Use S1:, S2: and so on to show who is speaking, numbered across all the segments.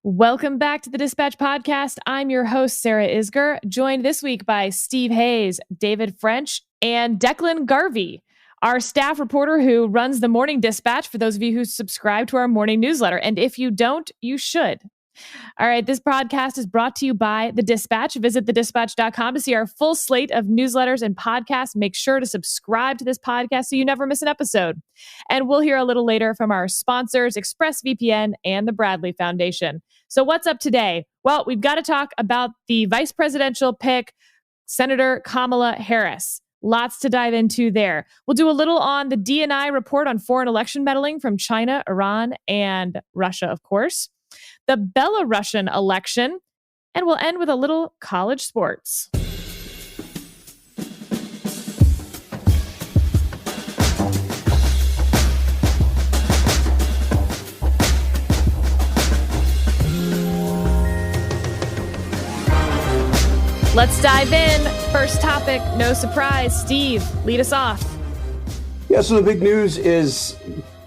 S1: Welcome back to the Dispatch Podcast. I'm your host, Sarah Isger, joined this week by Steve Hayes, David French, and Declan Garvey, our staff reporter who runs the Morning Dispatch, for those of you who subscribe to our morning newsletter. And if you don't, you should. All right, this podcast is brought to you by The Dispatch. Visit thedispatch.com to see our full slate of newsletters and podcasts. Make sure to subscribe to this podcast so you never miss an episode. And we'll hear a little later from our sponsors, ExpressVPN and the Bradley Foundation. So what's up today? Well, we've got to talk about the vice presidential pick, Senator Kamala Harris. Lots to dive into there. We'll do a little on the D&I report on foreign election meddling from China, Iran, and Russia, of course. The Belarusian election, and we'll end with a little college sports. Let's dive in. First topic, no surprise. Steve, lead us off.
S2: Yeah, so the big news is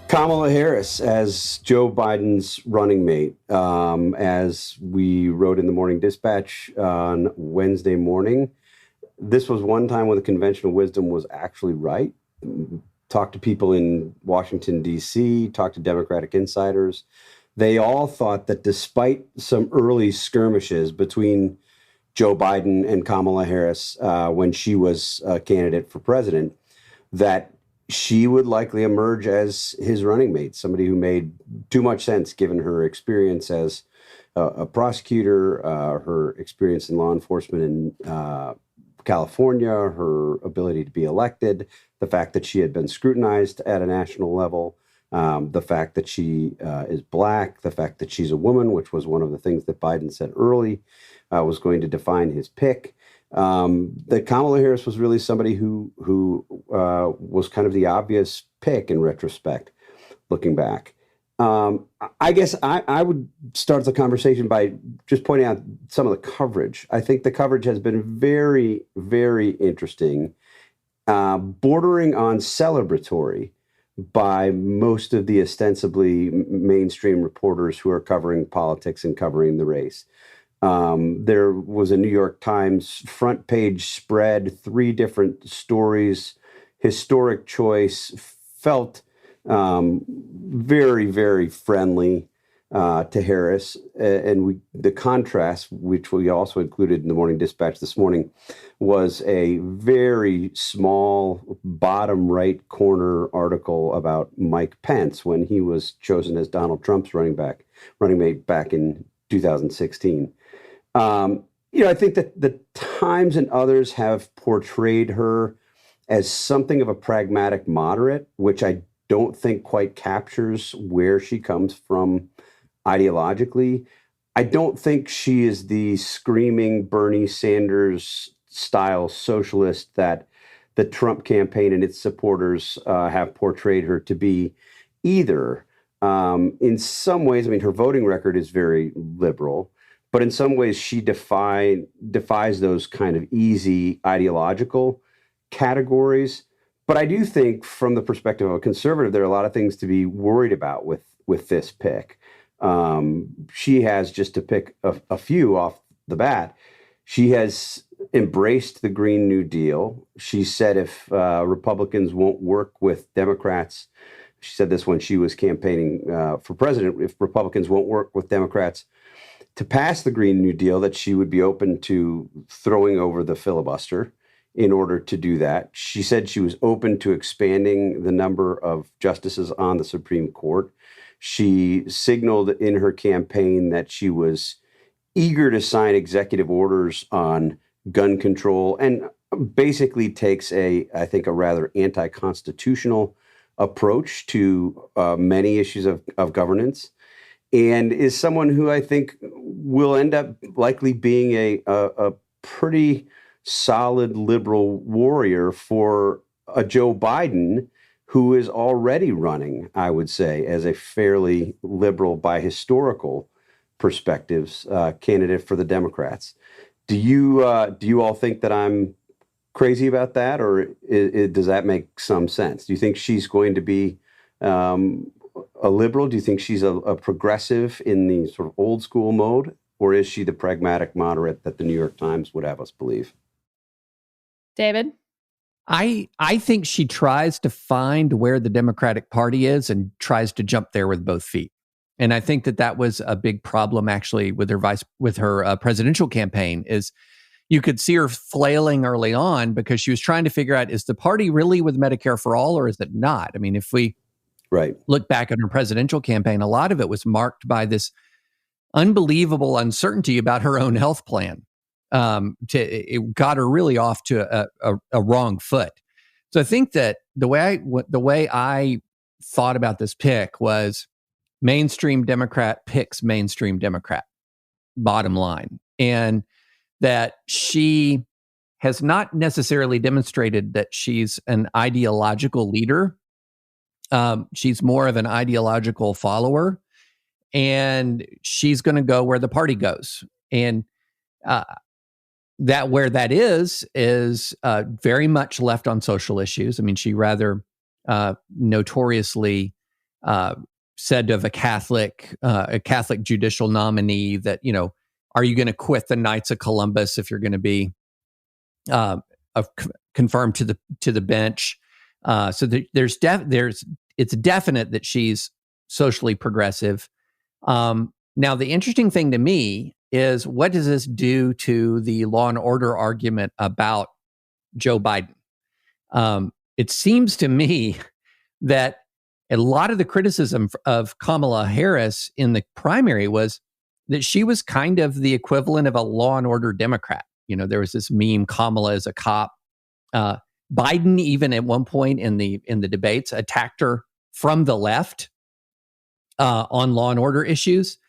S2: Kamala Harris as Joe Biden's running mate. As we wrote in the Morning Dispatch on Wednesday morning, this was one time when the conventional wisdom was actually right. Talk to people in Washington, D.C., talk to Democratic insiders. They all thought that despite some early skirmishes between Joe Biden and Kamala Harris when she was a candidate for president, that she would likely emerge as his running mate, somebody who made too much sense given her experience as a prosecutor, her experience in law enforcement in California, her ability to be elected, the fact that she had been scrutinized at a national level, the fact that she is Black, the fact that she's a woman, which was one of the things that Biden said early was going to define his pick. That Kamala Harris was really somebody who was kind of the obvious pick in retrospect, looking back. I guess I would start the conversation by just pointing out some of the coverage. I think the coverage has been very, very interesting, bordering on celebratory by most of the ostensibly mainstream reporters who are covering politics and covering the race. There was a New York Times front page spread, 3 different stories, historic choice, felt very, very friendly to Harris. And the contrast, which we also included in the Morning Dispatch this morning, was a very small bottom right corner article about Mike Pence when he was chosen as Donald Trump's running mate back in 2016. I think that the Times and others have portrayed her as something of a pragmatic moderate, which I don't think quite captures where she comes from ideologically. I don't think she is the screaming Bernie Sanders style socialist that the Trump campaign and its supporters have portrayed her to be either. In some ways, I mean, her voting record is very liberal. But in some ways, she defies those kind of easy ideological categories. But I do think, from the perspective of a conservative, there are a lot of things to be worried about with this pick. She has, just to pick a few off the bat, she has embraced the Green New Deal. She said if Republicans won't work with Democrats, she said this when she was campaigning for president, if Republicans won't work with Democrats to pass the Green New Deal, that she would be open to throwing over the filibuster in order to do that. She said she was open to expanding the number of justices on the Supreme Court. She signaled in her campaign that she was eager to sign executive orders on gun control, and basically takes I think, a rather anti-constitutional approach to many issues of governance, and is someone who I think will end up likely being a pretty solid liberal warrior for a Joe Biden who is already running, I would say, as a fairly liberal by historical perspectives candidate for the Democrats. Do you all think that I'm crazy about that, or does that make some sense? Do you think she's going to be a liberal? Do you think she's a progressive in the sort of old school mode? Or is she the pragmatic moderate that the New York Times would have us believe?
S1: David?
S3: I think she tries to find where the Democratic Party is and tries to jump there with both feet. And I think that was a big problem actually with her presidential campaign. Is you could see her flailing early on because she was trying to figure out, is the party really with Medicare for all or is it not? I mean, if we look back on her presidential campaign, a lot of it was marked by this unbelievable uncertainty about her own health plan. It got her really off to a wrong foot. So I think that the way I thought about this pick was mainstream Democrat picks mainstream Democrat, bottom line. And that she has not necessarily demonstrated that she's an ideological leader. She's more of an ideological follower, and she's going to go where the party goes. And that where that is very much left on social issues. I mean, she rather notoriously said of a Catholic judicial nominee that, are you going to quit the Knights of Columbus if you're going to be confirmed to the bench? So it's definite that she's socially progressive. Now, the interesting thing to me is, what does this do to the law and order argument about Joe Biden? It seems to me that a lot of the criticism of Kamala Harris in the primary was that she was kind of the equivalent of a law and order Democrat. There was this meme, Kamala is a cop. Biden, even at one point in the debates, attacked her from the left on law and order issues.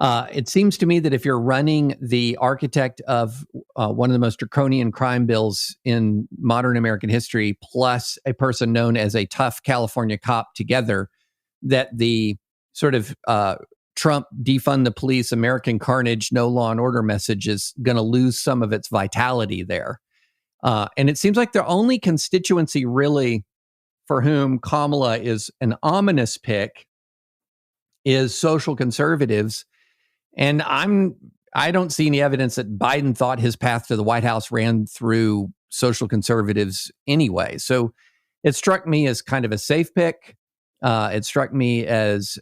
S3: It seems to me that if you're running the architect of one of the most draconian crime bills in modern American history, plus a person known as a tough California cop together, that the sort of Trump defund the police, American carnage, no law and order message is going to lose some of its vitality there. And it seems like the only constituency really for whom Kamala is an ominous pick is social conservatives. And I don't see any evidence that Biden thought his path to the White House ran through social conservatives anyway. So it struck me as kind of a safe pick. It struck me as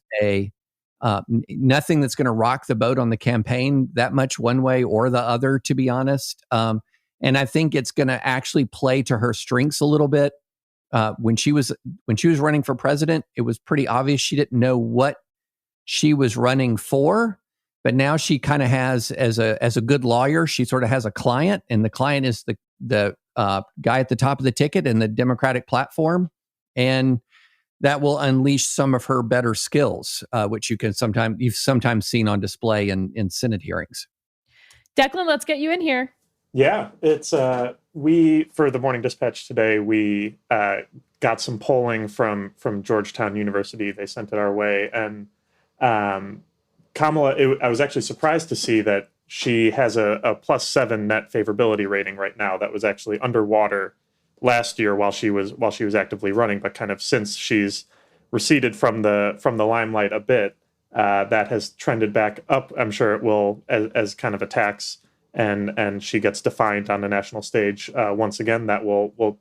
S3: nothing that's going to rock the boat on the campaign that much one way or the other, to be honest. And I think it's going to actually play to her strengths a little bit. When she was running for president, it was pretty obvious she didn't know what she was running for. But now she kind of has, as a good lawyer, she sort of has a client, and the client is the guy at the top of the ticket in the Democratic platform, and that will unleash some of her better skills, which you've sometimes seen on display in Senate hearings.
S1: Declan, let's get you in here.
S4: Yeah, it's for the Morning Dispatch today, we got some polling from Georgetown University. They sent it our way, and Kamala, I was actually surprised to see that she has a +7 net favorability rating right now. That was actually underwater last year while she was actively running, but kind of since she's receded from the limelight a bit, that has trended back up. I'm sure it will as kind of attacks and she gets defined on the national stage once again. That will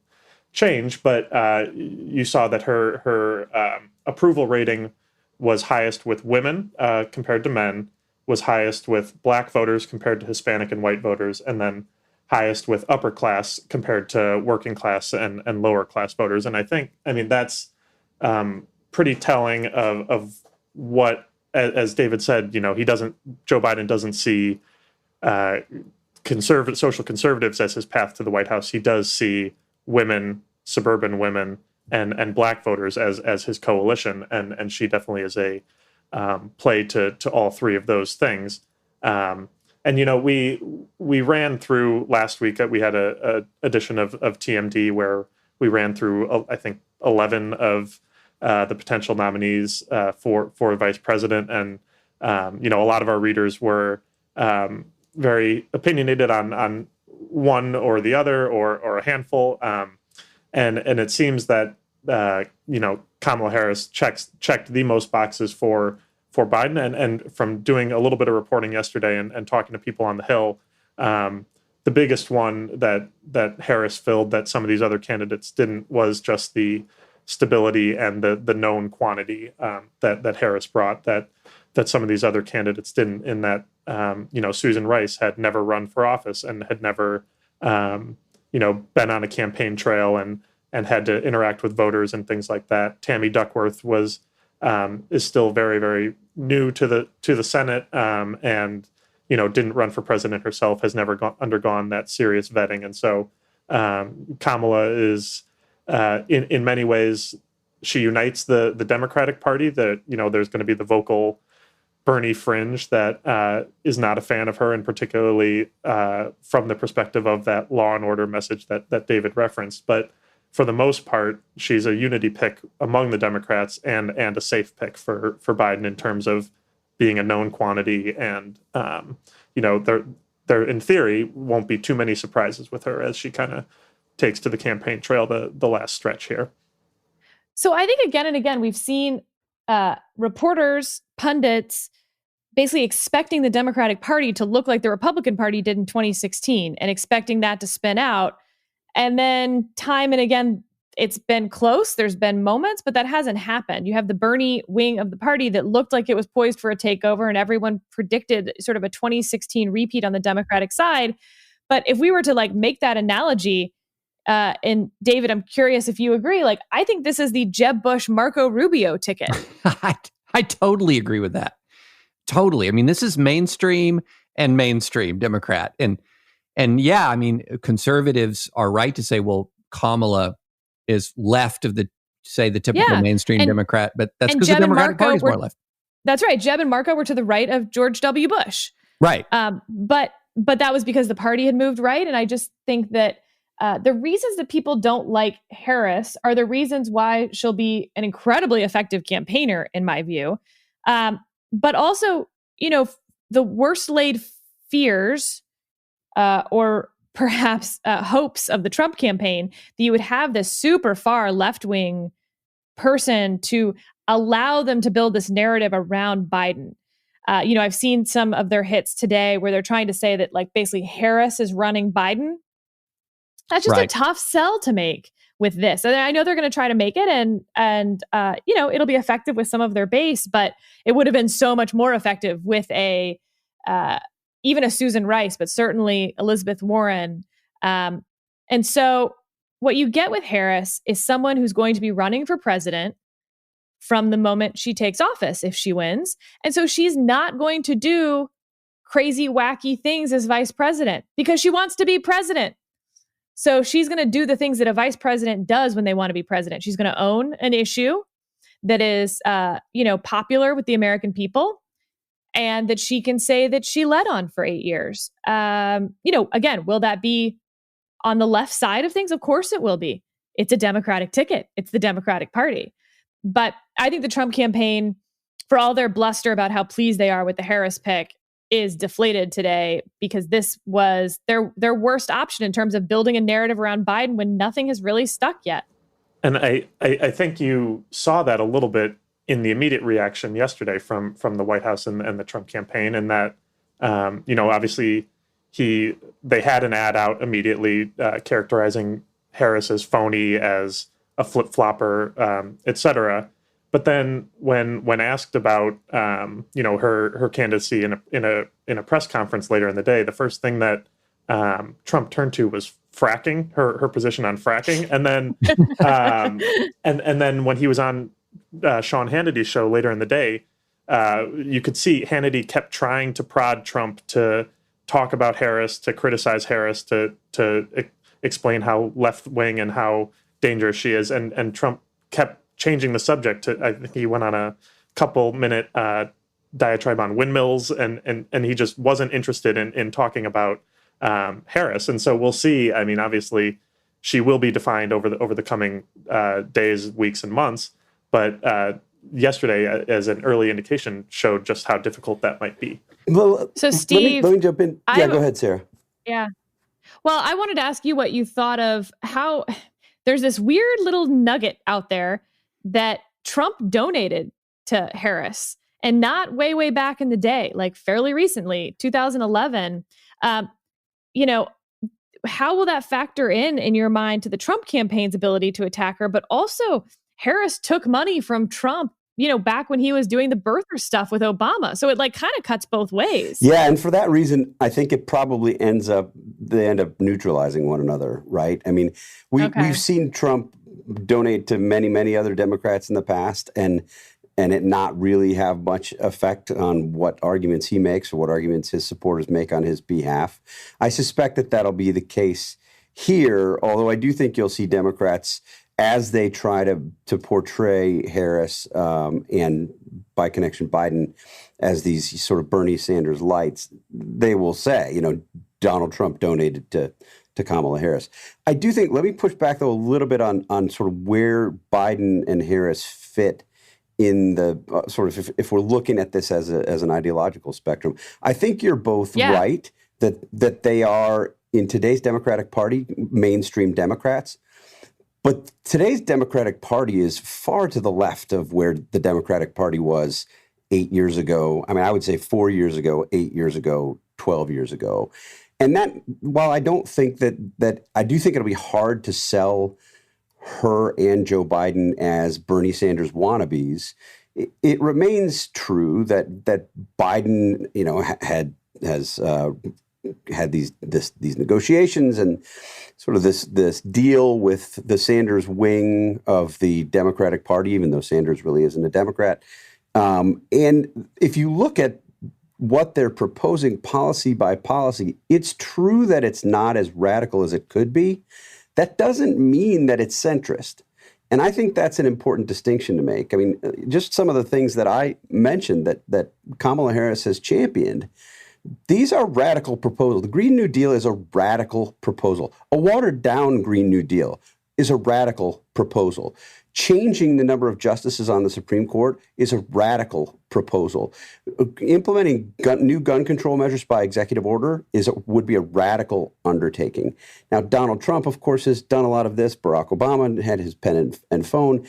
S4: change. But you saw that her approval rating was highest with women compared to men, was highest with Black voters compared to Hispanic and white voters, and then highest with upper class compared to working class and lower class voters. And I mean, that's pretty telling of what, as David said, Joe Biden doesn't see social conservatives as his path to the White House. He does see women, suburban women, and Black voters as his coalition, and she definitely is a play to all three of those things. And we ran through last week. We had a edition of TMD where we ran through I think 11 of the potential nominees for vice president, and a lot of our readers were very opinionated on one or the other or a handful. And it seems that Kamala Harris checked the most boxes for Biden. And from doing a little bit of reporting yesterday and talking to people on the Hill, the biggest one that Harris filled that some of these other candidates didn't was just the stability and the known quantity that Harris brought that some of these other candidates didn't, in that Susan Rice had never run for office and had never been on a campaign trail and had to interact with voters and things like that. Tammy Duckworth is still very, very new to the Senate and didn't run for president herself, has never undergone that serious vetting. And so Kamala is in many ways, she unites the Democratic Party. That there's going to be the vocal Bernie fringe that is not a fan of her, and particularly from the perspective of that law and order message that David referenced. But for the most part, she's a unity pick among the Democrats and a safe pick for Biden in terms of being a known quantity. And there in theory won't be too many surprises with her as she kind of takes to the campaign trail the last stretch here.
S1: So I think again and again we've seen reporters, pundits, basically expecting the Democratic Party to look like the Republican Party did in 2016 and expecting that to spin out. And then time and again, it's been close. There's been moments, but that hasn't happened. You have the Bernie wing of the party that looked like it was poised for a takeover, and everyone predicted sort of a 2016 repeat on the Democratic side. But if we were to make that analogy, and David, I'm curious if you agree, I think this is the Jeb Bush, Marco Rubio ticket.
S3: I totally agree with that. Totally. I mean, this is mainstream Democrat. And yeah, I mean, conservatives are right to say, well, Kamala is left of the typical mainstream Democrat, but that's because the Democratic Party is more left.
S1: That's right. Jeb and Marco were to the right of George W. Bush.
S3: Right.
S1: But that was because the party had moved right. And I just think that the reasons that people don't like Harris are the reasons why she'll be an incredibly effective campaigner, in my view. But also, the worst laid fears or perhaps hopes of the Trump campaign, that you would have this super far left-wing person to allow them to build this narrative around Biden. I've seen some of their hits today where they're trying to say that basically Harris is running Biden. That's just a tough sell to make with this. And I know they're going to try to make it and it'll be effective with some of their base, but it would have been so much more effective with even a Susan Rice, but certainly Elizabeth Warren. And so what you get with Harris is someone who's going to be running for president from the moment she takes office if she wins. And so she's not going to do crazy, wacky things as vice president because she wants to be president. So she's going to do the things that a vice president does when they want to be president. She's going to own an issue that is, popular with the American people, and that she can say that she led on for 8 years. Again, will that be on the left side of things? Of course it will be. It's a Democratic ticket. It's the Democratic Party. But I think the Trump campaign, for all their bluster about how pleased they are with the Harris pick, is deflated today because this was their worst option in terms of building a narrative around Biden when nothing has really stuck yet.
S4: And I think you saw that a little bit in the immediate reaction yesterday from the White House and the Trump campaign, and that obviously they had an ad out immediately characterizing Harris as phony, as a flip-flopper, et cetera. But then when asked about her candidacy in a press conference later in the day, the first thing that Trump turned to was fracking, her position on fracking, and then and then when he was on Sean Hannity's show later in the day, you could see Hannity kept trying to prod Trump to talk about Harris, to criticize Harris, to explain how left-wing and how dangerous she is, and Trump kept changing the subject. I think he went on a couple-minute diatribe on windmills, and he just wasn't interested in talking about Harris. And so we'll see. I mean, obviously, she will be defined over the coming days, weeks, and months. But yesterday, as an early indication, showed just how difficult that might be.
S2: Well,
S1: so Steve,
S2: let me jump in. Yeah, go ahead, Sarah.
S1: Yeah. Well, I wanted to ask you what you thought of how there's this weird little nugget out there that Trump donated to Harris, and not way back in the day, like fairly recently, 2011. You know, how will that factor in your mind to the Trump campaign's ability to attack her? But also, Harris took money from Trump, back when he was doing the birther stuff with Obama. So it like kind of cuts both ways.
S2: Yeah, and for that reason, I think it probably they end up neutralizing one another, right? I mean, we've seen Trump donate to many other Democrats in the past, and it not really have much effect on what arguments he makes or what arguments his supporters make on his behalf. I suspect that that'll be the case here, although I do think you'll see Democrats, as they try to portray Harris and by connection Biden as these sort of Bernie Sanders lights, they will say, Donald Trump donated to Kamala Harris. I do think, let me push back though a little bit on sort of where Biden and Harris fit in the sort of, if we're looking at this as an ideological spectrum. I think you're both right that they are, in today's Democratic Party, mainstream Democrats. But today's Democratic Party is far to the left of where the Democratic Party was 8 years ago. I mean, I would say 4 years ago, 8 years ago, 12 years ago. And that, while I don't think that I do think it'll be hard to sell her and Joe Biden as Bernie Sanders wannabes, it remains true that Biden, has had these negotiations and sort of this deal with the Sanders wing of the Democratic Party, even though Sanders really isn't a Democrat. And if you look at what they're proposing policy by policy, it's true that it's not as radical as it could be. That doesn't mean that it's centrist. And I think that's an important distinction to make. I mean, just some of the things that I mentioned that Kamala Harris has championed, these are radical proposals. The Green New Deal is a radical proposal. A watered down Green New Deal is a radical proposal. Changing the number of justices on the Supreme Court is a radical proposal. Implementing new gun control measures by executive order would be a radical undertaking. Now, Donald Trump, of course, has done a lot of this. Barack Obama had his pen and phone.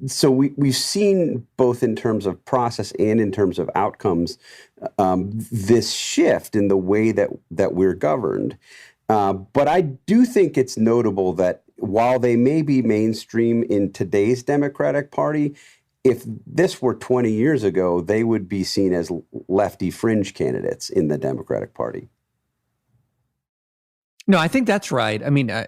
S2: So we've seen, both in terms of process and in terms of outcomes, this shift in the way that we're governed. But I do think it's notable that while they may be mainstream in today's Democratic Party, if this were 20 years ago, they would be seen as lefty fringe candidates in the Democratic Party.
S3: No, I think that's right. I mean, I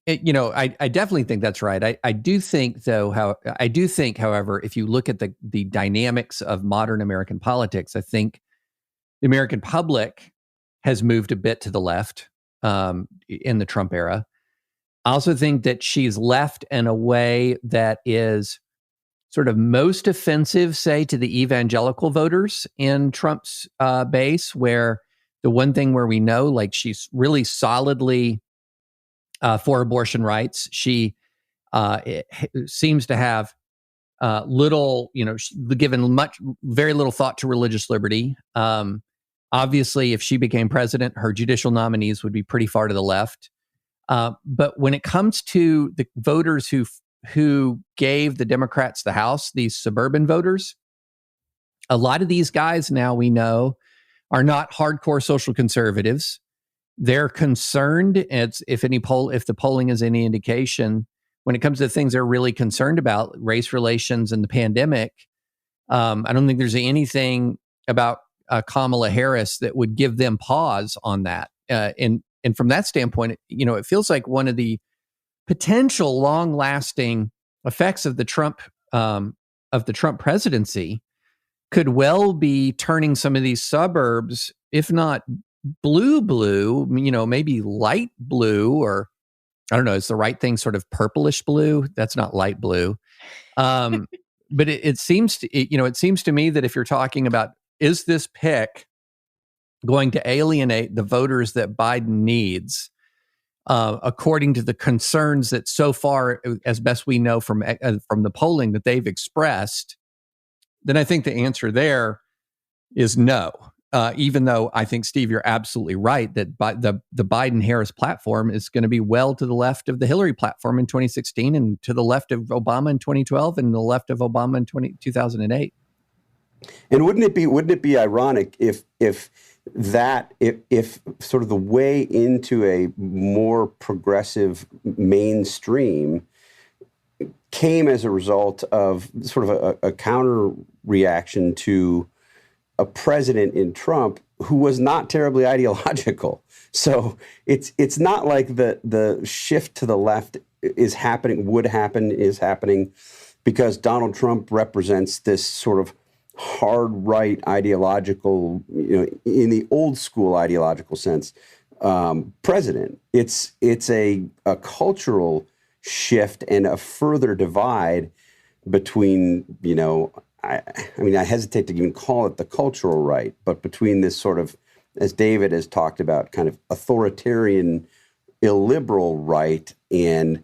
S3: definitely think that's right. I do think, though, however, if you look at the dynamics of modern American politics, I think the American public has moved a bit to the left in the Trump era. I also think that she's left in a way that is sort of most offensive, say, to the evangelical voters in Trump's base, where the one thing where we know, like, she's really solidly for abortion rights. She seems to have little, given very little thought to religious liberty. Obviously, if she became president, her judicial nominees would be pretty far to the left. But when it comes to the voters who gave the Democrats the House, these suburban voters, a lot of these guys now we know are not hardcore social conservatives. They're concerned, if the polling is any indication, when it comes to things they're really concerned about, race relations and the pandemic. I don't think there's anything about Kamala Harris that would give them pause on that. And from that standpoint, it feels like one of the potential long-lasting effects of the Trump presidency could well be turning some of these suburbs, if not blue, maybe light blue, or I don't know, is the right thing sort of purplish blue? That's not light blue. But it seems to me that if you're talking about, is this pick going to alienate the voters that Biden needs, according to the concerns that so far, as best we know from the polling that they've expressed, then I think the answer there is no. even though I think, Steve, you're absolutely right that the Biden-Harris platform is going to be well to the left of the Hillary platform in 2016 and to the left of Obama in 2012 and the left of Obama in 2008.
S2: And wouldn't it be ironic if sort of the way into a more progressive mainstream came as a result of sort of a counter reaction to a president in Trump who was not terribly ideological. So it's not like the shift to the left is happening because Donald Trump represents this sort of hard right ideological, in the old school ideological sense, president. It's a cultural shift and a further divide between, I hesitate to even call it the cultural right, but between this sort of, as David has talked about, kind of authoritarian, illiberal right and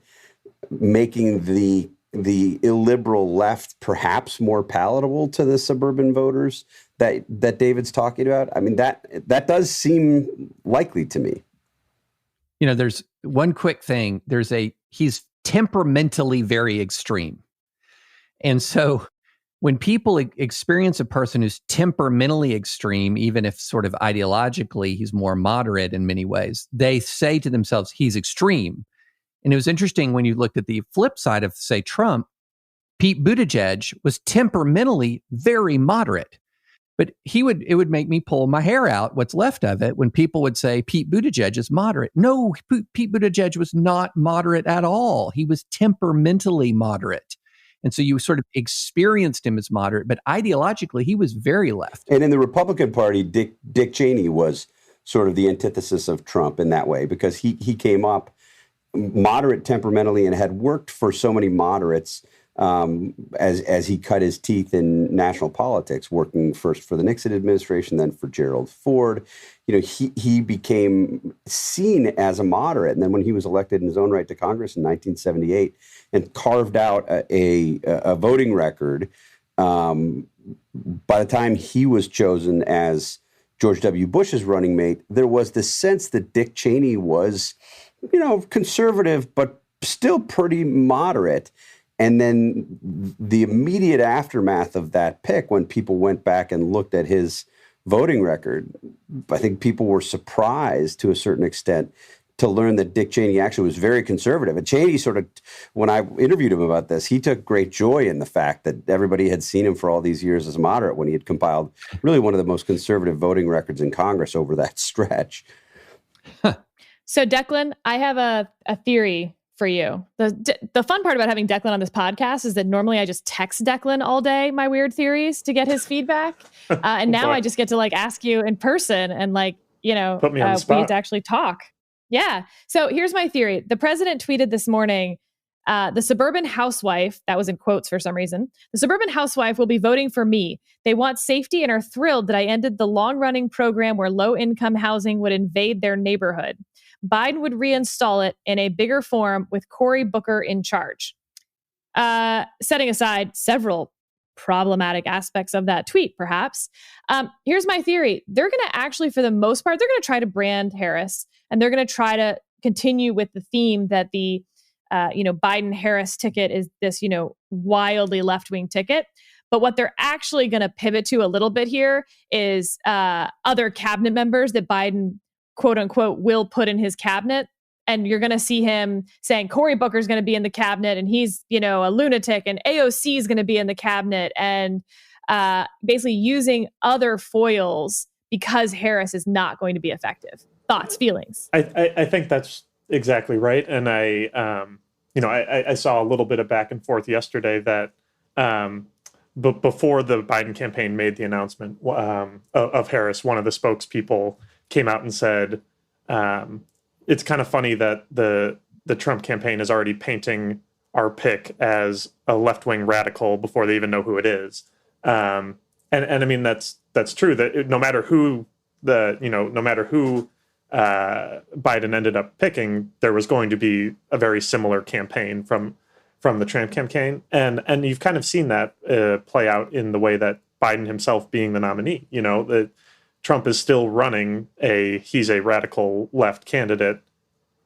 S2: making the illiberal left perhaps more palatable to the suburban voters that David's talking about. I mean, that does seem likely to me.
S3: There's one quick thing. He's temperamentally very extreme. And so when people experience a person who's temperamentally extreme, even if sort of ideologically he's more moderate in many ways, they say to themselves, he's extreme. And it was interesting when you looked at the flip side of, say, Trump. Pete Buttigieg was temperamentally very moderate, but it would make me pull my hair out, what's left of it, when people would say Pete Buttigieg is moderate. No, Pete Buttigieg was not moderate at all. He was temperamentally moderate. And so you sort of experienced him as moderate, but ideologically, he was very left.
S2: And in the Republican Party, Dick Cheney was sort of the antithesis of Trump in that way, because he came up moderate temperamentally and had worked for so many moderates as he cut his teeth in national politics, working first for the Nixon administration, then for Gerald Ford. He became seen as a moderate. And then when he was elected in his own right to Congress in 1978 and carved out a voting record, by the time he was chosen as George W. Bush's running mate, there was this sense that Dick Cheney was, conservative, but still pretty moderate. And then the immediate aftermath of that pick, when people went back and looked at his voting record, I think people were surprised to a certain extent to learn that Dick Cheney actually was very conservative. And Cheney sort of, when I interviewed him about this, he took great joy in the fact that everybody had seen him for all these years as a moderate when he had compiled really one of the most conservative voting records in Congress over that stretch.
S1: So, Declan, I have a theory for you. The fun part about having Declan on this podcast is that normally I just text Declan all day my weird theories to get his feedback. And now I just get to ask you in person and
S4: put me on the spot.
S1: We get to actually talk. Yeah. So here's my theory. The president tweeted this morning, the suburban housewife, that was in quotes for some reason, the suburban housewife will be voting for me. They want safety and are thrilled that I ended the long-running program where low-income housing would invade their neighborhood. Biden would reinstall it in a bigger form with Cory Booker in charge. Setting aside several problematic aspects of that tweet, perhaps, here's my theory. They're going to actually, for the most part, they're going to try to brand Harris, and they're going to try to continue with the theme that the Biden-Harris ticket is this, wildly left-wing ticket. But what they're actually going to pivot to a little bit here is other cabinet members that Biden, quote unquote, will put in his cabinet. And you're going to see him saying Cory Booker is going to be in the cabinet and he's, a lunatic, and AOC is going to be in the cabinet, and basically using other foils because Harris is not going to be effective. Thoughts, feelings?
S4: I think that's exactly right. And I saw a little bit of back and forth yesterday that before the Biden campaign made the announcement of Harris, one of the spokespeople came out and said, it's kind of funny that the Trump campaign is already painting our pick as a left-wing radical before they even know who it is. And I mean, that's true, that no matter who Biden ended up picking, there was going to be a very similar campaign from the Trump campaign. And you've kind of seen that play out in the way that Biden himself being the nominee, that Trump is still running he's a radical left candidate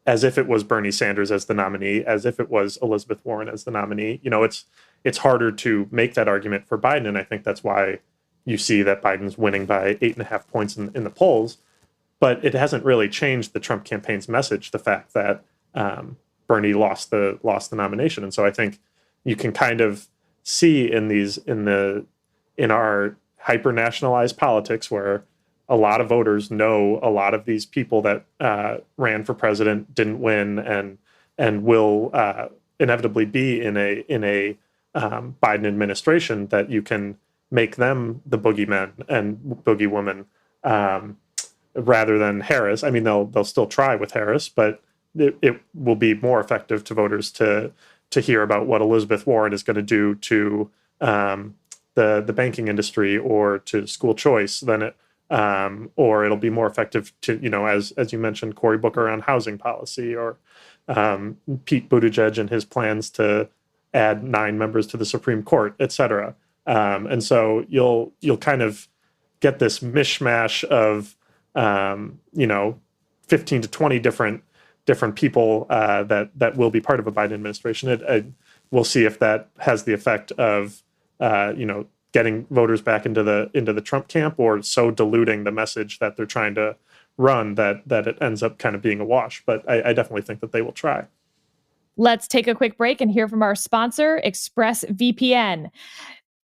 S4: as if it was Bernie Sanders as the nominee, as if it was Elizabeth Warren as the nominee. It's harder to make that argument for Biden, and I think that's why you see that Biden's winning by 8.5 points in the polls. But it hasn't really changed the Trump campaign's message, the fact that Bernie lost the nomination. And so I think you can kind of see in our hyper-nationalized politics, where a lot of voters know a lot of these people that ran for president didn't win and will inevitably be in a Biden administration, that you can make them the boogeymen and boogeywoman rather than Harris. I mean, they'll still try with Harris, but it will be more effective to voters to hear about what Elizabeth Warren is going to do to the banking industry or to school choice than it, or it'll be more effective to, as you mentioned, Cory Booker on housing policy, or Pete Buttigieg and his plans to add 9 members to the Supreme Court, et cetera. And so you'll kind of get this mishmash of 15 to 20 different people that will be part of a Biden administration. We'll see if that has the effect of getting voters back into the Trump camp, or so diluting the message that they're trying to run that it ends up kind of being a wash. But I definitely think that they will try.
S1: Let's take a quick break and hear from our sponsor, ExpressVPN.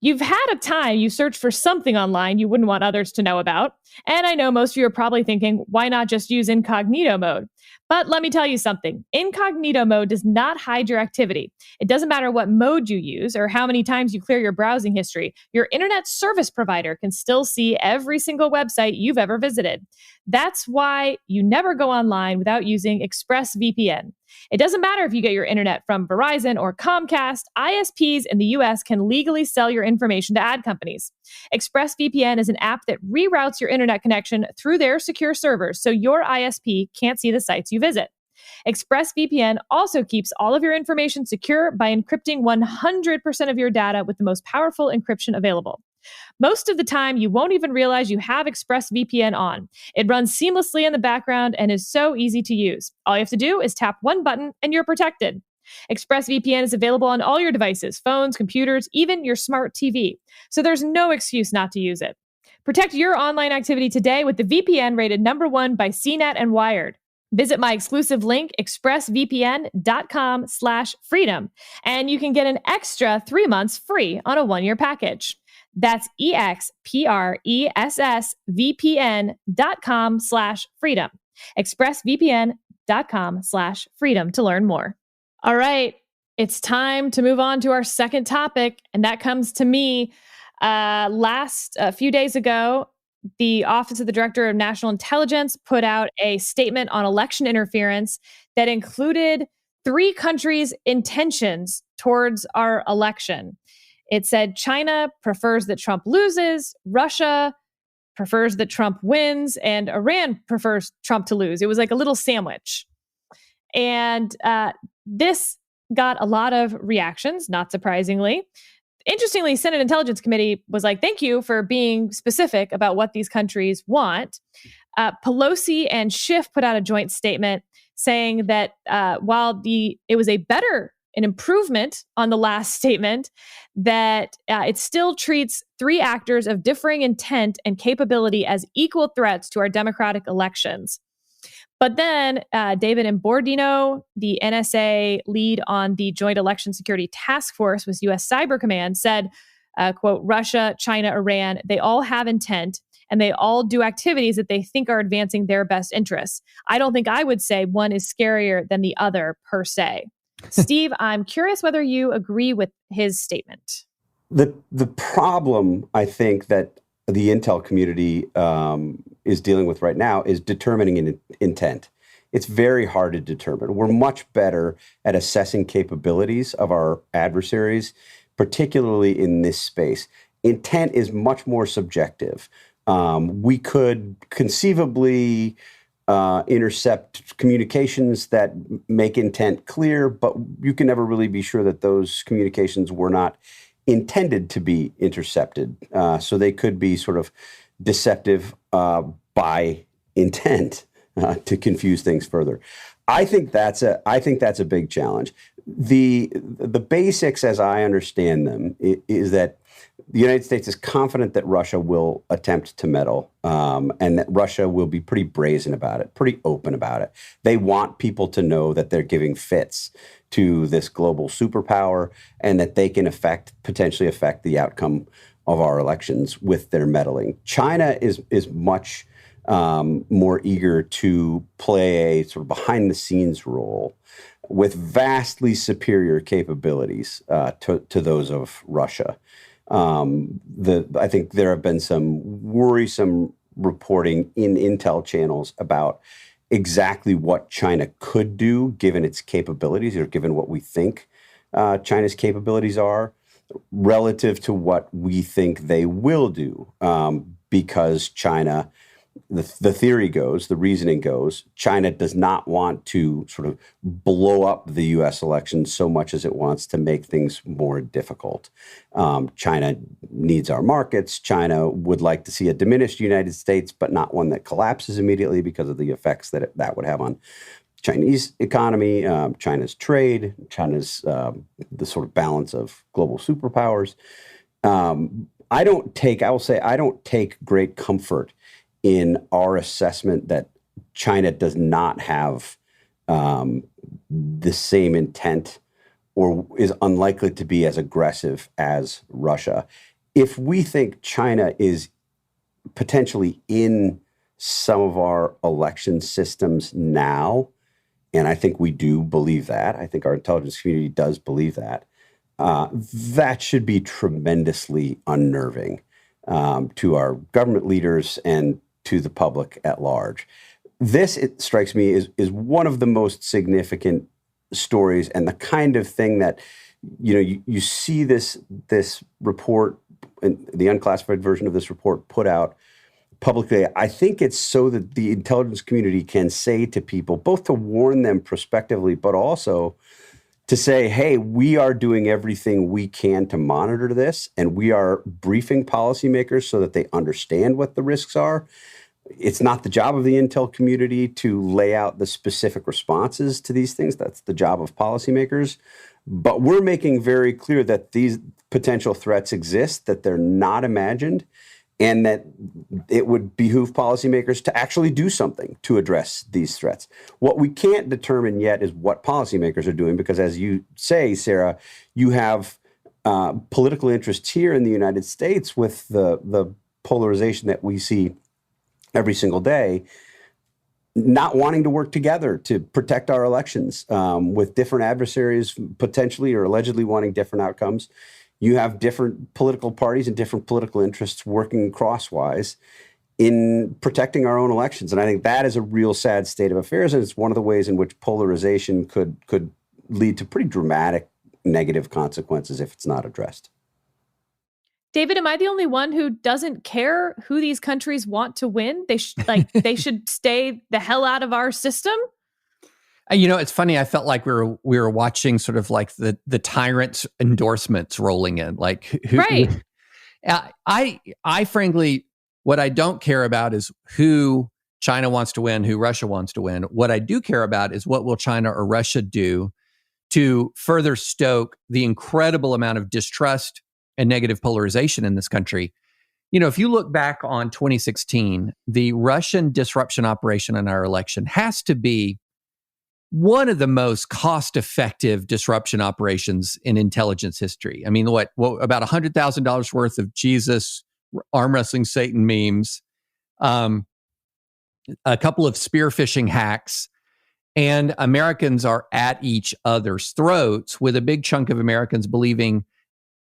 S1: You've had a time you search for something online you wouldn't want others to know about. And I know most of you are probably thinking, why not just use incognito mode? But let me tell you something. Incognito mode does not hide your activity. It doesn't matter what mode you use or how many times you clear your browsing history. Your internet service provider can still see every single website you've ever visited. That's why you never go online without using ExpressVPN. It doesn't matter if you get your internet from Verizon or Comcast, ISPs in the US can legally sell your information to ad companies. ExpressVPN is an app that reroutes your internet connection through their secure servers so your ISP can't see the sites you visit. ExpressVPN also keeps all of your information secure by encrypting 100% of your data with the most powerful encryption available. Most of the time, you won't even realize you have ExpressVPN on. It runs seamlessly in the background and is so easy to use. All you have to do is tap one button and you're protected. ExpressVPN is available on all your devices, phones, computers, even your smart TV. So there's no excuse not to use it. Protect your online activity today with the VPN rated #1 by CNET and Wired. Visit my exclusive link, expressvpn.com/freedom, and you can get an extra 3 months free on a 1-year package. That's expressvpn.com/freedom. expressvpn.com/freedom to learn more. All right, it's time to move on to our second topic, and that comes to me. A few days ago, the Office of the Director of National Intelligence put out a statement on election interference that included 3 countries' intentions towards our election. It said China prefers that Trump loses, Russia prefers that Trump wins, and Iran prefers Trump to lose. It was like a little sandwich. And this got a lot of reactions, not surprisingly. Interestingly, Senate Intelligence Committee was like, thank you for being specific about what these countries want. Pelosi and Schiff put out a joint statement saying that while it was an improvement on the last statement, that it still treats 3 actors of differing intent and capability as equal threats to our democratic elections. But then David Imbordino, the NSA lead on the Joint Election Security Task Force with U.S. Cyber Command, said, quote, Russia, China, Iran, they all have intent and they all do activities that they think are advancing their best interests. I don't think I would say one is scarier than the other per se. Steve, I'm curious whether you agree with his statement.
S2: The problem, I think, that the intel community is dealing with right now is determining intent. It's very hard to determine. We're much better at assessing capabilities of our adversaries, particularly in this space. Intent is much more subjective. We could conceivably intercept communications that make intent clear, but you can never really be sure that those communications were not intended to be intercepted. So they could be sort of deceptive by intent to confuse things further. I think that's a big challenge. The basics, as I understand them, is that the United States is confident that Russia will attempt to meddle, and that Russia will be pretty brazen about it, pretty open about it. They want people to know that they're giving fits to this global superpower and that they can potentially affect the outcome of our elections with their meddling. China is much more eager to play a sort of behind the scenes role with vastly superior capabilities to those of Russia. I think there have been some worrisome reporting in intel channels about exactly what China could do given its capabilities, or given what we think China's capabilities are, relative to what we think they will do, because China, the theory goes, the reasoning goes, China does not want to sort of blow up the U.S. election so much as it wants to make things more difficult. China needs our markets. China would like to see a diminished United States, but not one that collapses immediately because of the effects that would have on Chinese economy, China's trade, China's the sort of balance of global superpowers. I don't take great comfort in our assessment that China does not have the same intent or is unlikely to be as aggressive as Russia. If we think China is potentially in some of our election systems now, and I think we do believe that, I think our intelligence community does believe that, that should be tremendously unnerving to our government leaders and to the public at large. This, it strikes me, is one of the most significant stories, and the kind of thing that, you see this report, and the unclassified version of this report put out publicly. I think it's so that the intelligence community can say to people, both to warn them prospectively, but also to say, hey, we are doing everything we can to monitor this, and we are briefing policymakers so that they understand what the risks are. It's not the job of the intel community to lay out the specific responses to these things. That's the job of policymakers. But we're making very clear that these potential threats exist, that they're not imagined, and that it would behoove policymakers to actually do something to address these threats. What we can't determine yet is what policymakers are doing, because as you say, Sarah, you have political interests here in the United States with the polarization that we see every single day, not wanting to work together to protect our elections, with different adversaries potentially or allegedly wanting different outcomes. You have different political parties and different political interests working crosswise in protecting our own elections. And I think that is a real sad state of affairs. And it's one of the ways in which polarization could lead to pretty dramatic negative consequences if it's not addressed.
S1: David, am I the only one who doesn't care who these countries want to win? They should stay the hell out of our system.
S3: It's funny. I felt like we were watching sort of like the tyrant's endorsements rolling in. Like,
S1: right?
S3: I frankly, what I don't care about is who China wants to win, who Russia wants to win. What I do care about is what will China or Russia do to further stoke the incredible amount of distrust and negative polarization in this country. If you look back on 2016, the Russian disruption operation in our election has to be one of the most cost-effective disruption operations in intelligence history. I mean, what about $100,000 worth of Jesus arm wrestling Satan memes, a couple of spearfishing hacks, and Americans are at each other's throats, with a big chunk of Americans believing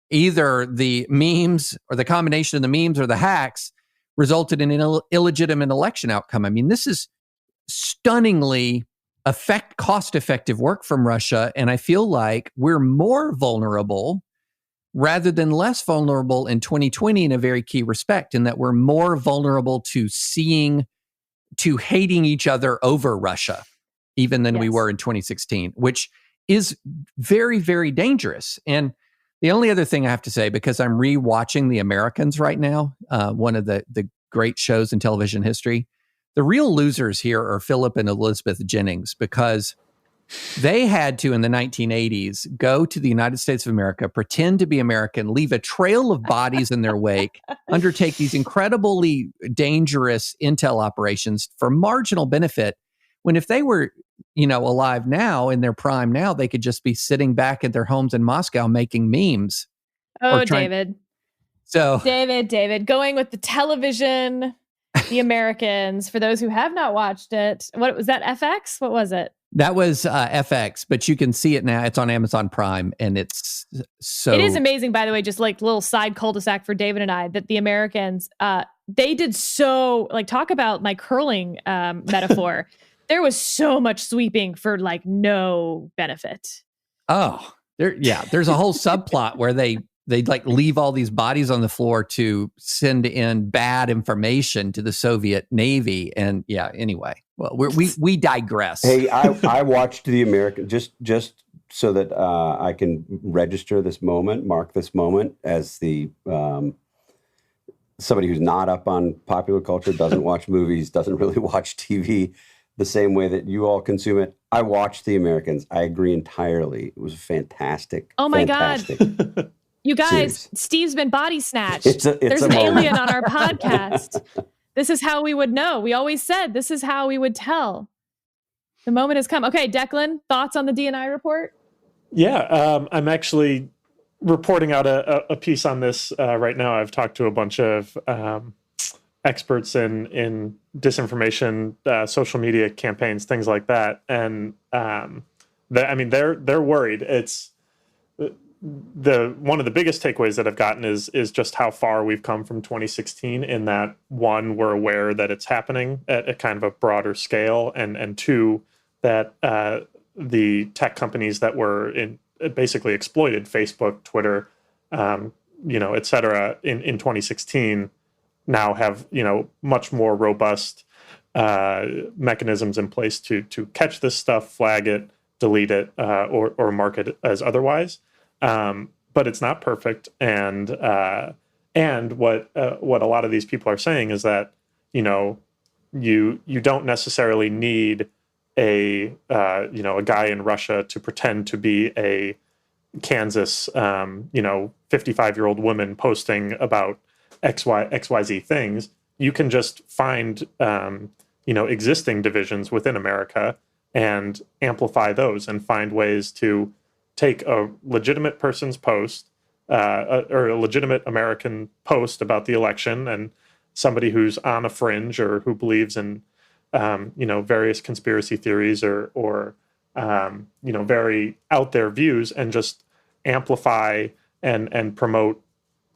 S3: either the memes or the combination of the memes or the hacks resulted in an illegitimate election outcome. I mean, this is stunningly cost-effective work from Russia, and I feel like we're more vulnerable rather than less vulnerable in 2020 in a very key respect, in that we're more vulnerable to hating each other over Russia, even than we were in 2016, which is very, very dangerous. And the only other thing I have to say, because I'm rewatching The Americans right now, one of the great shows in television history. The real losers here are Philip and Elizabeth Jennings, because they had to, in the 1980s, go to the United States of America, pretend to be American, leave a trail of bodies in their wake, undertake these incredibly dangerous intel operations for marginal benefit, when if they were, alive now, in their prime now, they could just be sitting back at their homes in Moscow making memes.
S1: Oh, David.
S3: So
S1: David, going with the television, The Americans, for those who have not watched it. What was that, FX? What was it?
S3: That was FX, but you can see it now. It's on Amazon Prime, and it's so...
S1: It is amazing, by the way, just like little side cul-de-sac for David and I, that The Americans, they did so, like, talk about my curling metaphor. There was so much sweeping for, like, no benefit.
S3: Oh, there's a whole subplot where they like leave all these bodies on the floor to send in bad information to the Soviet Navy. And anyway, well, we digress.
S2: Hey, I watched The American just so that I can register this moment, mark this moment as the somebody who's not up on popular culture, doesn't watch movies, doesn't really watch TV the same way that you all consume it. I watched The Americans. I agree entirely. It was fantastic.
S1: Oh my
S2: fantastic.
S1: God. You guys,
S2: Serious. Steve's
S1: been body snatched.
S2: There's
S1: an alien on our podcast. This is how we would know. We always said this is how we would tell. The moment has come. Okay, Declan, thoughts on the D&I report?
S4: Yeah, I'm actually reporting out a piece on this right now. I've talked to a bunch of experts in disinformation, social media campaigns, things like that, and they're worried. It's one of the biggest takeaways that I've gotten is just how far we've come from 2016, in that, one, we're aware that it's happening at a kind of a broader scale, and two, that the tech companies that were basically exploited, Facebook, Twitter, et cetera, in 2016 now have, much more robust mechanisms in place to catch this stuff, flag it, delete it, or mark it as otherwise. But it's not perfect, and what a lot of these people are saying is that you don't necessarily need a guy in Russia to pretend to be a Kansas 55-year-old woman posting about XYZ things. You can just find existing divisions within America and amplify those, and find ways to take a legitimate person's post, or a legitimate American post about the election, and somebody who's on a fringe or who believes in, various conspiracy theories or very out there views, and just amplify and promote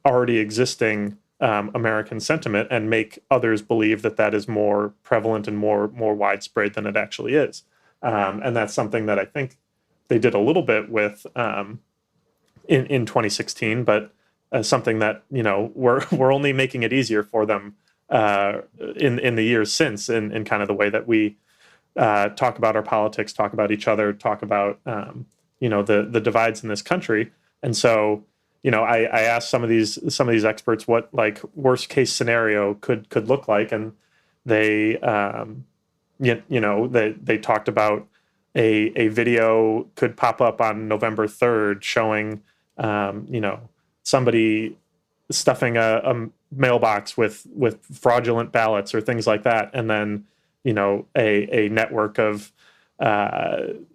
S4: already existing American sentiment, and make others believe that is more prevalent and more widespread than it actually is. And that's something that I think they did a little bit with in 2016, but something that we're only making it easier for them in the years since, in kind of the way that we talk about our politics, talk about each other, talk about the divides in this country. And so I asked some of these experts what, like, worst case scenario could look like, and they they talked about a video could pop up on November 3rd showing, somebody stuffing a mailbox with fraudulent ballots or things like that. And then, a network of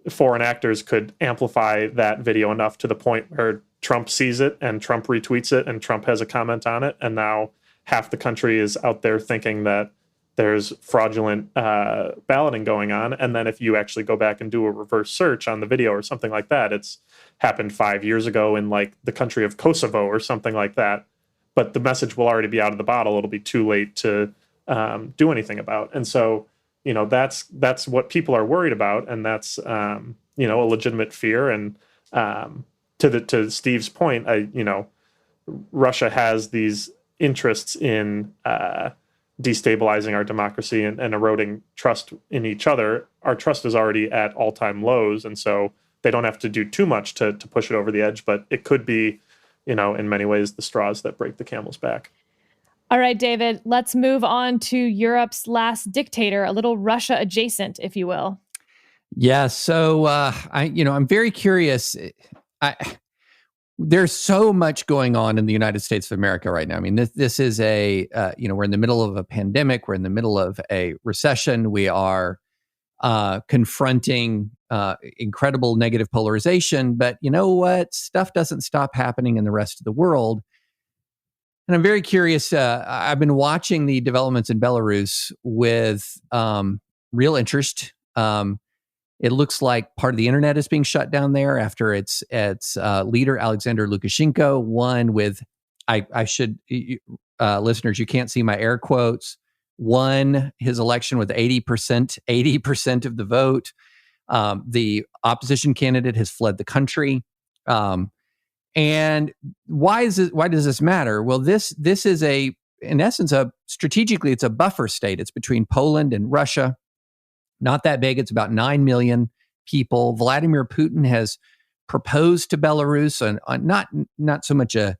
S4: foreign actors could amplify that video enough to the point where Trump sees it and Trump retweets it and Trump has a comment on it. And now half the country is out there thinking that there's fraudulent balloting going on. And then if you actually go back and do a reverse search on the video or something like that, it's happened 5 years ago in, like, the country of Kosovo or something like that. But the message will already be out of the bottle. It'll be too late to do anything about. And so, that's what people are worried about. And that's, a legitimate fear. And to Steve's point, Russia has these interests in destabilizing our democracy and eroding trust in each other. Our trust is already at all-time lows, and so they don't have to do too much to push it over the edge, but it could be, in many ways, the straws that break the camel's back.
S1: All right, David, let's move on to Europe's last dictator, a little Russia adjacent, if you will.
S3: Yeah. So I'm very curious. There's so much going on in the United States of America right now. I mean, this is we're in the middle of a pandemic. We're in the middle of a recession. We are confronting incredible negative polarization. But you know what? Stuff doesn't stop happening in the rest of the world. And I'm very curious. I've been watching the developments in Belarus with real interest. It looks like part of the internet is being shut down there after its leader, Alexander Lukashenko, won with, listeners, you can't see my air quotes, won his election with 80% of the vote. The opposition candidate has fled the country. And why does this matter? Well, this is in essence, strategically, it's a buffer state. It's between Poland and Russia. Not that big. It's about 9 million people. Vladimir Putin has proposed to Belarus, and not so much a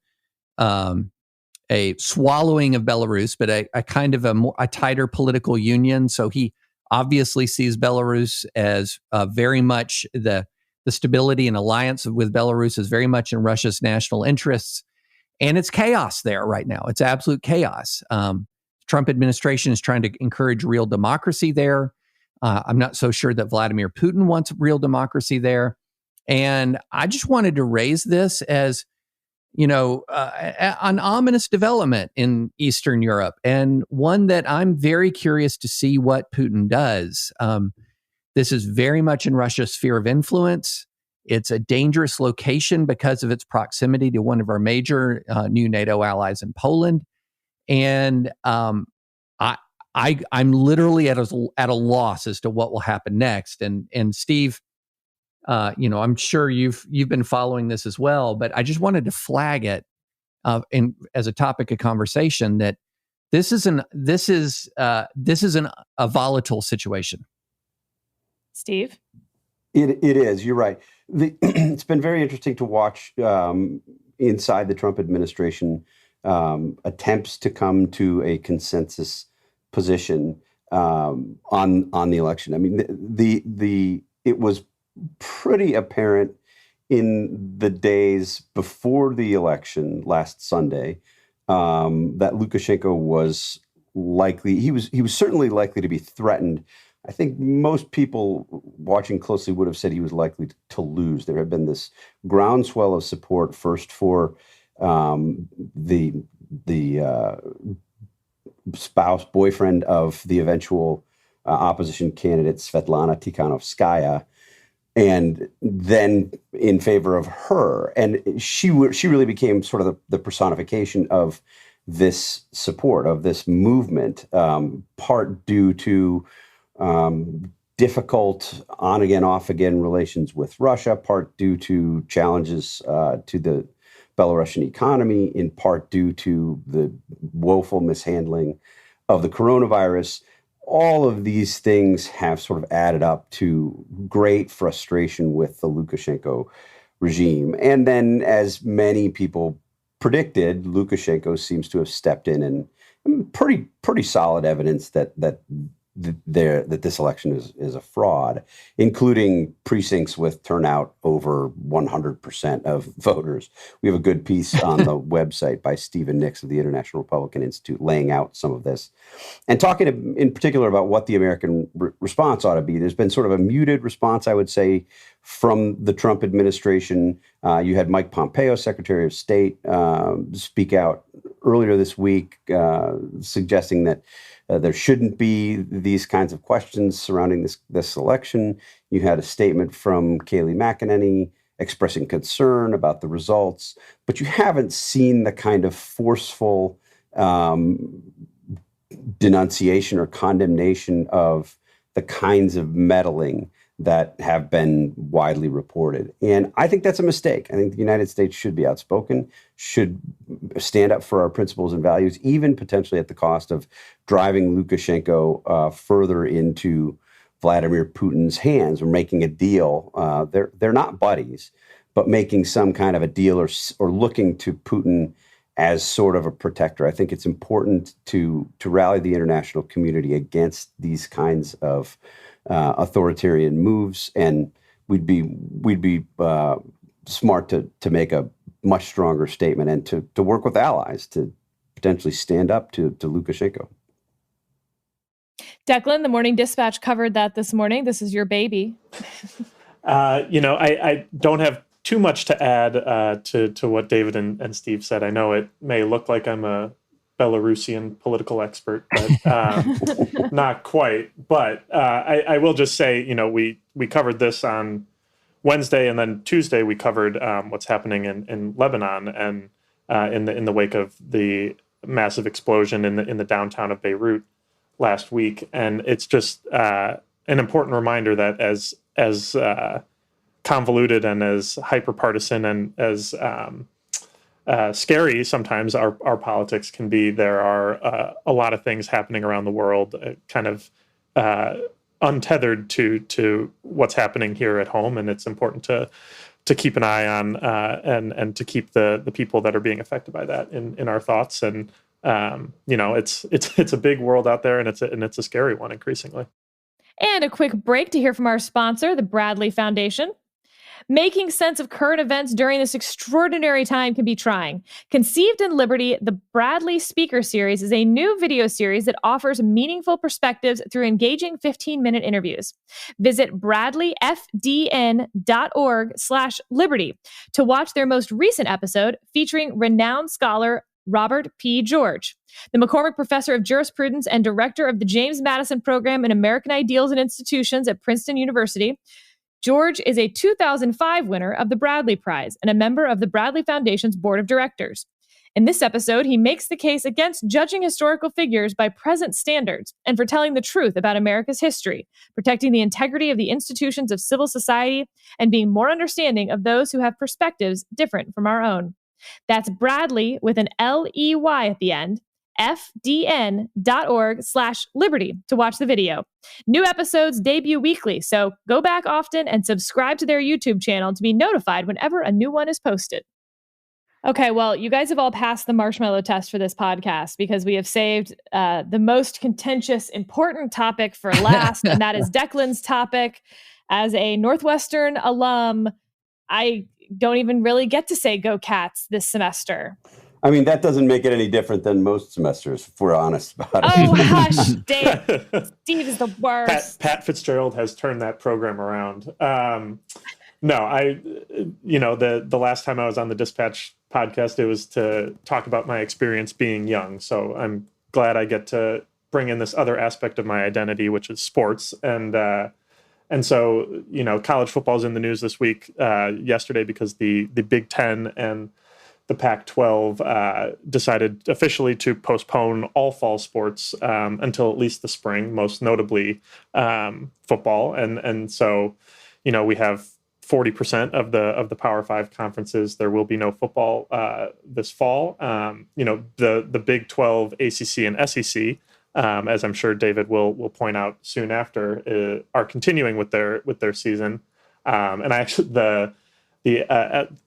S3: swallowing of Belarus, but a kind of a tighter political union. So he obviously sees Belarus as very much the stability and alliance with Belarus is very much in Russia's national interests. And it's chaos there right now. It's absolute chaos. Trump administration is trying to encourage real democracy there. I'm not so sure that Vladimir Putin wants real democracy there. And I just wanted to raise this as, an ominous development in Eastern Europe, and one that I'm very curious to see what Putin does. This is very much in Russia's sphere of influence. It's a dangerous location because of its proximity to one of our major new NATO allies in Poland. And I'm literally at a loss as to what will happen next. And Steve, I'm sure you've been following this as well, but I just wanted to flag it as a topic of conversation that this is a volatile situation.
S1: Steve?
S2: It is. You're right. It's been very interesting to watch inside the Trump administration attempts to come to a consensus position on the election. I mean, it was pretty apparent in the days before the election last Sunday that Lukashenko was likely. He was certainly likely to be threatened. I think most people watching closely would have said he was likely to lose. There had been this groundswell of support first for the boyfriend of the eventual opposition candidate, Svetlana Tikhanovskaya, and then in favor of her. And she really became sort of the personification of this support, of this movement, part due to difficult on-again, off-again relations with Russia, part due to challenges to the Belarusian economy, in part due to the woeful mishandling of the coronavirus. All of these things have sort of added up to great frustration with the Lukashenko regime. And then, as many people predicted, Lukashenko seems to have stepped in and pretty solid evidence that this election is a fraud, including precincts with turnout over 100% of voters. We have a good piece on the website by Stephen Nix of the International Republican Institute laying out some of this and talking in particular about what the American response ought to be. There's been sort of a muted response, I would say, from the Trump administration. You had Mike Pompeo, Secretary of State, speak out earlier this week, suggesting that there shouldn't be these kinds of questions surrounding this election. You had a statement from Kayleigh McEnany expressing concern about the results, but you haven't seen the kind of forceful denunciation or condemnation of the kinds of meddling that have been widely reported. And I think that's a mistake. I think the United States should be outspoken, should stand up for our principles and values, even potentially at the cost of driving Lukashenko further into Vladimir Putin's hands or making a deal. They're not buddies, but making some kind of a deal or looking to Putin as sort of a protector. I think it's important to rally the international community against these kinds of authoritarian moves, and we'd be smart to make a much stronger statement and to work with allies to potentially stand up to Lukashenko.
S1: Declan, the Morning Dispatch covered that this morning. This is your baby.
S4: I don't have too much to add to what David and Steve said. I know it may look like I'm a Belarusian political expert, but not quite. But I will just say, we covered this on Wednesday, and then Tuesday we covered what's happening in Lebanon, and in the wake of the massive explosion in the downtown of Beirut last week. And it's just an important reminder that as convoluted and as hyper-partisan and as scary sometimes our politics can be, there are a lot of things happening around the world kind of untethered to what's happening here at home, and it's important to keep an eye on and to keep the people that are being affected by that in our thoughts. And it's a big world out there, and it's a scary one increasingly.
S1: And a quick break to hear from our sponsor, the Bradley Foundation. Making sense of current events during this extraordinary time can be trying. Conceived in Liberty, the Bradley Speaker Series is a new video series that offers meaningful perspectives through engaging 15-minute interviews. Visit bradleyfdn.org/liberty to watch their most recent episode featuring renowned scholar Robert P. George, the McCormick Professor of Jurisprudence and Director of the James Madison Program in American Ideals and Institutions at Princeton University. George is a 2005 winner of the Bradley Prize and a member of the Bradley Foundation's Board of Directors. In this episode, he makes the case against judging historical figures by present standards and for telling the truth about America's history, protecting the integrity of the institutions of civil society, and being more understanding of those who have perspectives different from our own. That's Bradley with an L-E-Y at the end, fdn.org/liberty to watch the video. New episodes debut weekly, so go back often and subscribe to their YouTube channel to be notified whenever a new one is posted. Okay, well, you guys have all passed the marshmallow test for this podcast because we have saved the most contentious, important topic for last, and that is Declan's topic. As a Northwestern alum, I don't even really get to say go Cats this semester.
S2: I mean, that doesn't make it any different than most semesters, if we're honest about it.
S1: Oh, hush, Dave. Steve is the worst.
S4: Pat Fitzgerald has turned that program around. The last time I was on the Dispatch podcast, it was to talk about my experience being young. So I'm glad I get to bring in this other aspect of my identity, which is sports. And so, college football is in the news this week, yesterday, because the Big Ten and the Pac-12 decided officially to postpone all fall sports until at least the spring, most notably football. And so, we have 40% of the Power Five conferences. There will be no football this fall. The Big 12, ACC, and SEC, as I'm sure David will point out soon after, are continuing with their season. And I actually the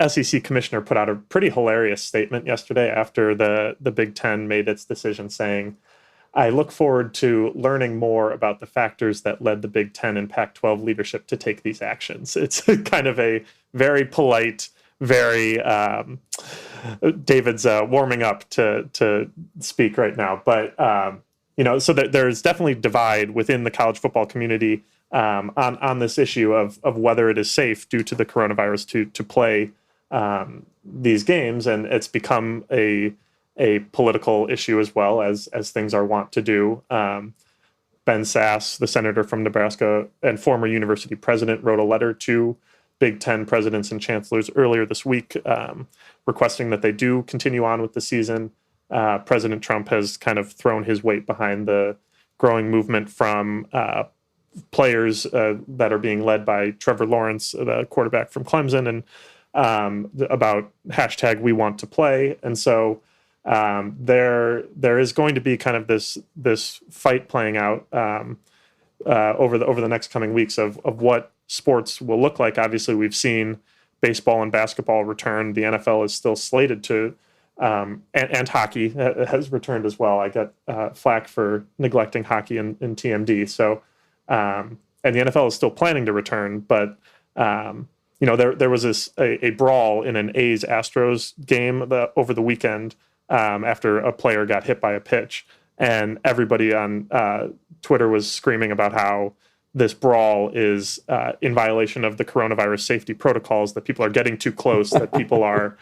S4: SEC commissioner put out a pretty hilarious statement yesterday after the Big Ten made its decision, saying, "I look forward to learning more about the factors that led the Big Ten and Pac-12 leadership to take these actions." It's kind of a very polite, very David's warming up to speak right now, but so that there's definitely divide within the college football community on this issue of whether it is safe due to the coronavirus to play these games, and it's become a political issue as well as things are wont to do. Ben Sass, the senator from Nebraska and former university president, wrote a letter to Big Ten presidents and chancellors earlier this week, requesting that they do continue on with the season. President Trump has kind of thrown his weight behind the growing movement from players that are being led by Trevor Lawrence, the quarterback from Clemson, and about hashtag We Want to Play. And so there is going to be kind of this fight playing out over the next coming weeks of what sports will look like. Obviously, we've seen baseball and basketball return. The NFL is still slated to and hockey has returned as well. I got flack for neglecting hockey in TMD. So, and the NFL is still planning to return, but there was a brawl in an A's Astros game over the weekend after a player got hit by a pitch, and everybody on Twitter was screaming about how this brawl is in violation of the coronavirus safety protocols, that people are getting too close, that people are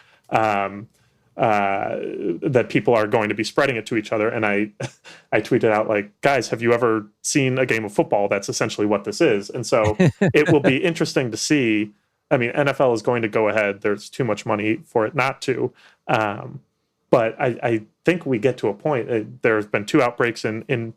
S4: going to be spreading it to each other. And I tweeted out, like, guys, have you ever seen a game of football? That's essentially what this is. And so it will be interesting to see. I mean, NFL is going to go ahead. There's too much money for it not to. But I think we get to a point. There's been 2 outbreaks in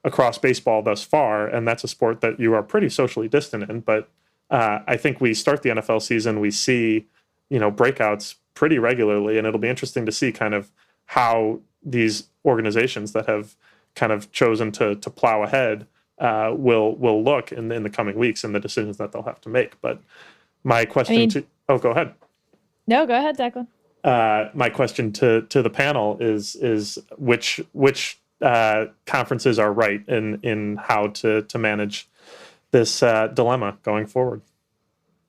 S4: across baseball thus far, and that's a sport that you are pretty socially distant in. But I think we start the NFL season, we see, breakouts pretty regularly, and it'll be interesting to see kind of how these organizations that have kind of chosen to plow ahead will look in the coming weeks and the decisions that they'll have to make. But my question go ahead.
S1: No, go ahead, Declan.
S4: My question to the panel is which conferences are right in how to manage this dilemma going forward.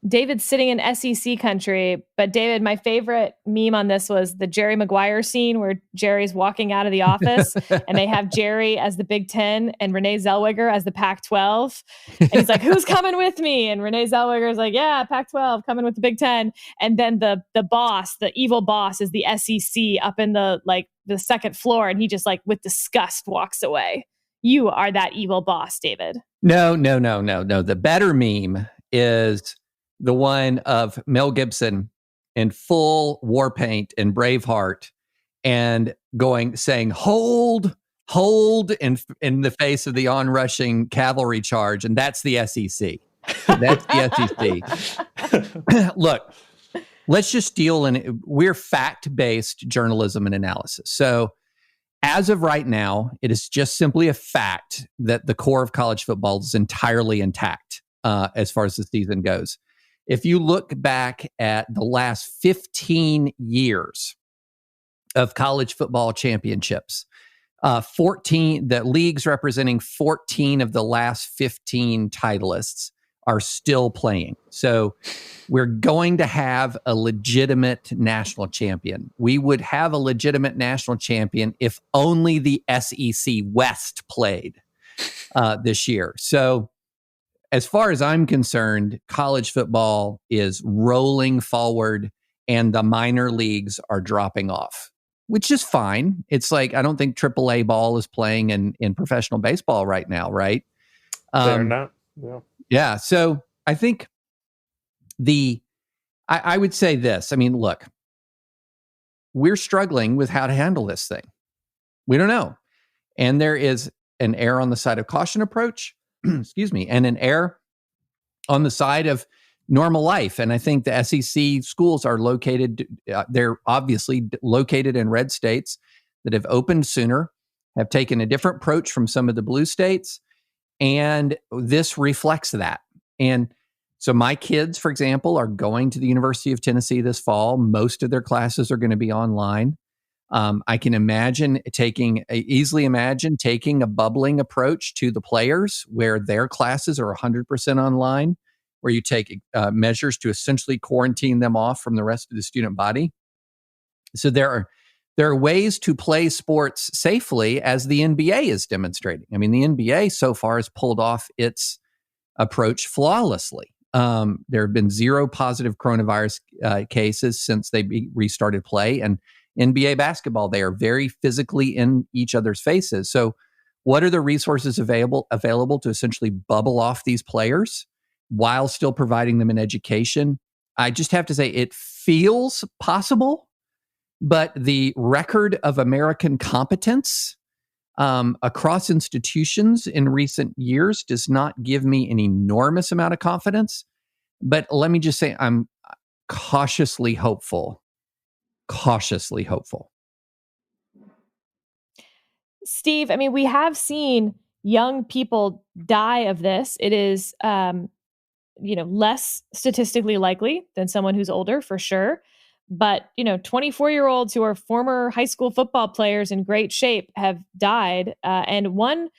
S1: David's sitting in SEC country, but David, my favorite meme on this was the Jerry Maguire scene where Jerry's walking out of the office and they have Jerry as the Big Ten and Renee Zellweger as the Pac-12. And he's like, who's coming with me? And Renee Zellweger's like, yeah, Pac-12 coming with the Big Ten. And then the boss, the evil boss, is the SEC up in the second floor. And he just, like, with disgust walks away. You are that evil boss, David.
S3: No. The better meme is the one of Mel Gibson in full war paint and Braveheart and saying, hold in the face of the onrushing cavalry charge. And that's the SEC. That's the SEC. Look, let's just we're fact-based journalism and analysis. So as of right now, it is just simply a fact that the core of college football is entirely intact as far as the season goes. If you look back at the last 15 years of college football championships, 14, the leagues representing 14 of the last 15 titleists are still playing. So we're going to have a legitimate national champion. We would have a legitimate national champion if only the SEC West played this year. So as far as I'm concerned, college football is rolling forward and the minor leagues are dropping off, which is fine. It's like, I don't think AAA ball is playing in professional baseball right now, right?
S4: They're not. Yeah.
S3: Yeah. So I think I would say this. I mean, look, we're struggling with how to handle this thing. We don't know. And there is an err on the side of caution approach. Excuse me, and an error on the side of normal life. And I think the SEC schools are they're obviously located in red states that have opened sooner, have taken a different approach from some of the blue states. And this reflects that. And so my kids, for example, are going to the University of Tennessee this fall. Most of their classes are going to be online. I can easily imagine taking a bubbling approach to the players where their classes are 100% online, where you take measures to essentially quarantine them off from the rest of the student body. So there are ways to play sports safely, as the NBA is demonstrating. I mean, the NBA so far has pulled off its approach flawlessly. There have been 0 positive coronavirus cases since they restarted play, and NBA basketball, they are very physically in each other's faces. So what are the resources available to essentially bubble off these players while still providing them an education? I just have to say it feels possible, but the record of American competence across institutions in recent years does not give me an enormous amount of confidence. But let me just say I'm cautiously hopeful.
S1: Steve, I mean, we have seen young people die of this. It is, less statistically likely than someone who's older, for sure. But, 24-year-olds who are former high school football players in great shape have died. And one,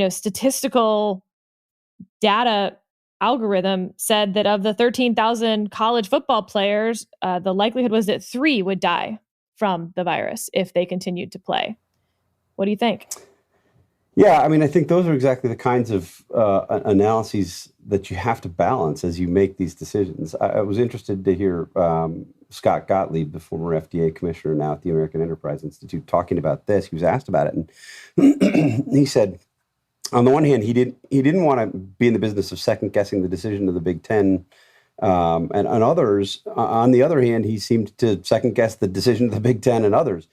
S1: statistical data algorithm said that of the 13,000 college football players, the likelihood was that 3 would die from the virus if they continued to play. What do you think?
S2: Yeah, I mean, I think those are exactly the kinds of analyses that you have to balance as you make these decisions. I was interested to hear Scott Gottlieb, the former FDA commissioner now at the American Enterprise Institute, talking about this. He was asked about it, and he said, on the one hand, he didn't want to be in the business of second guessing the decision of the Big Ten, and others. On the other hand, he seemed to second guess the decision of the Big Ten and others,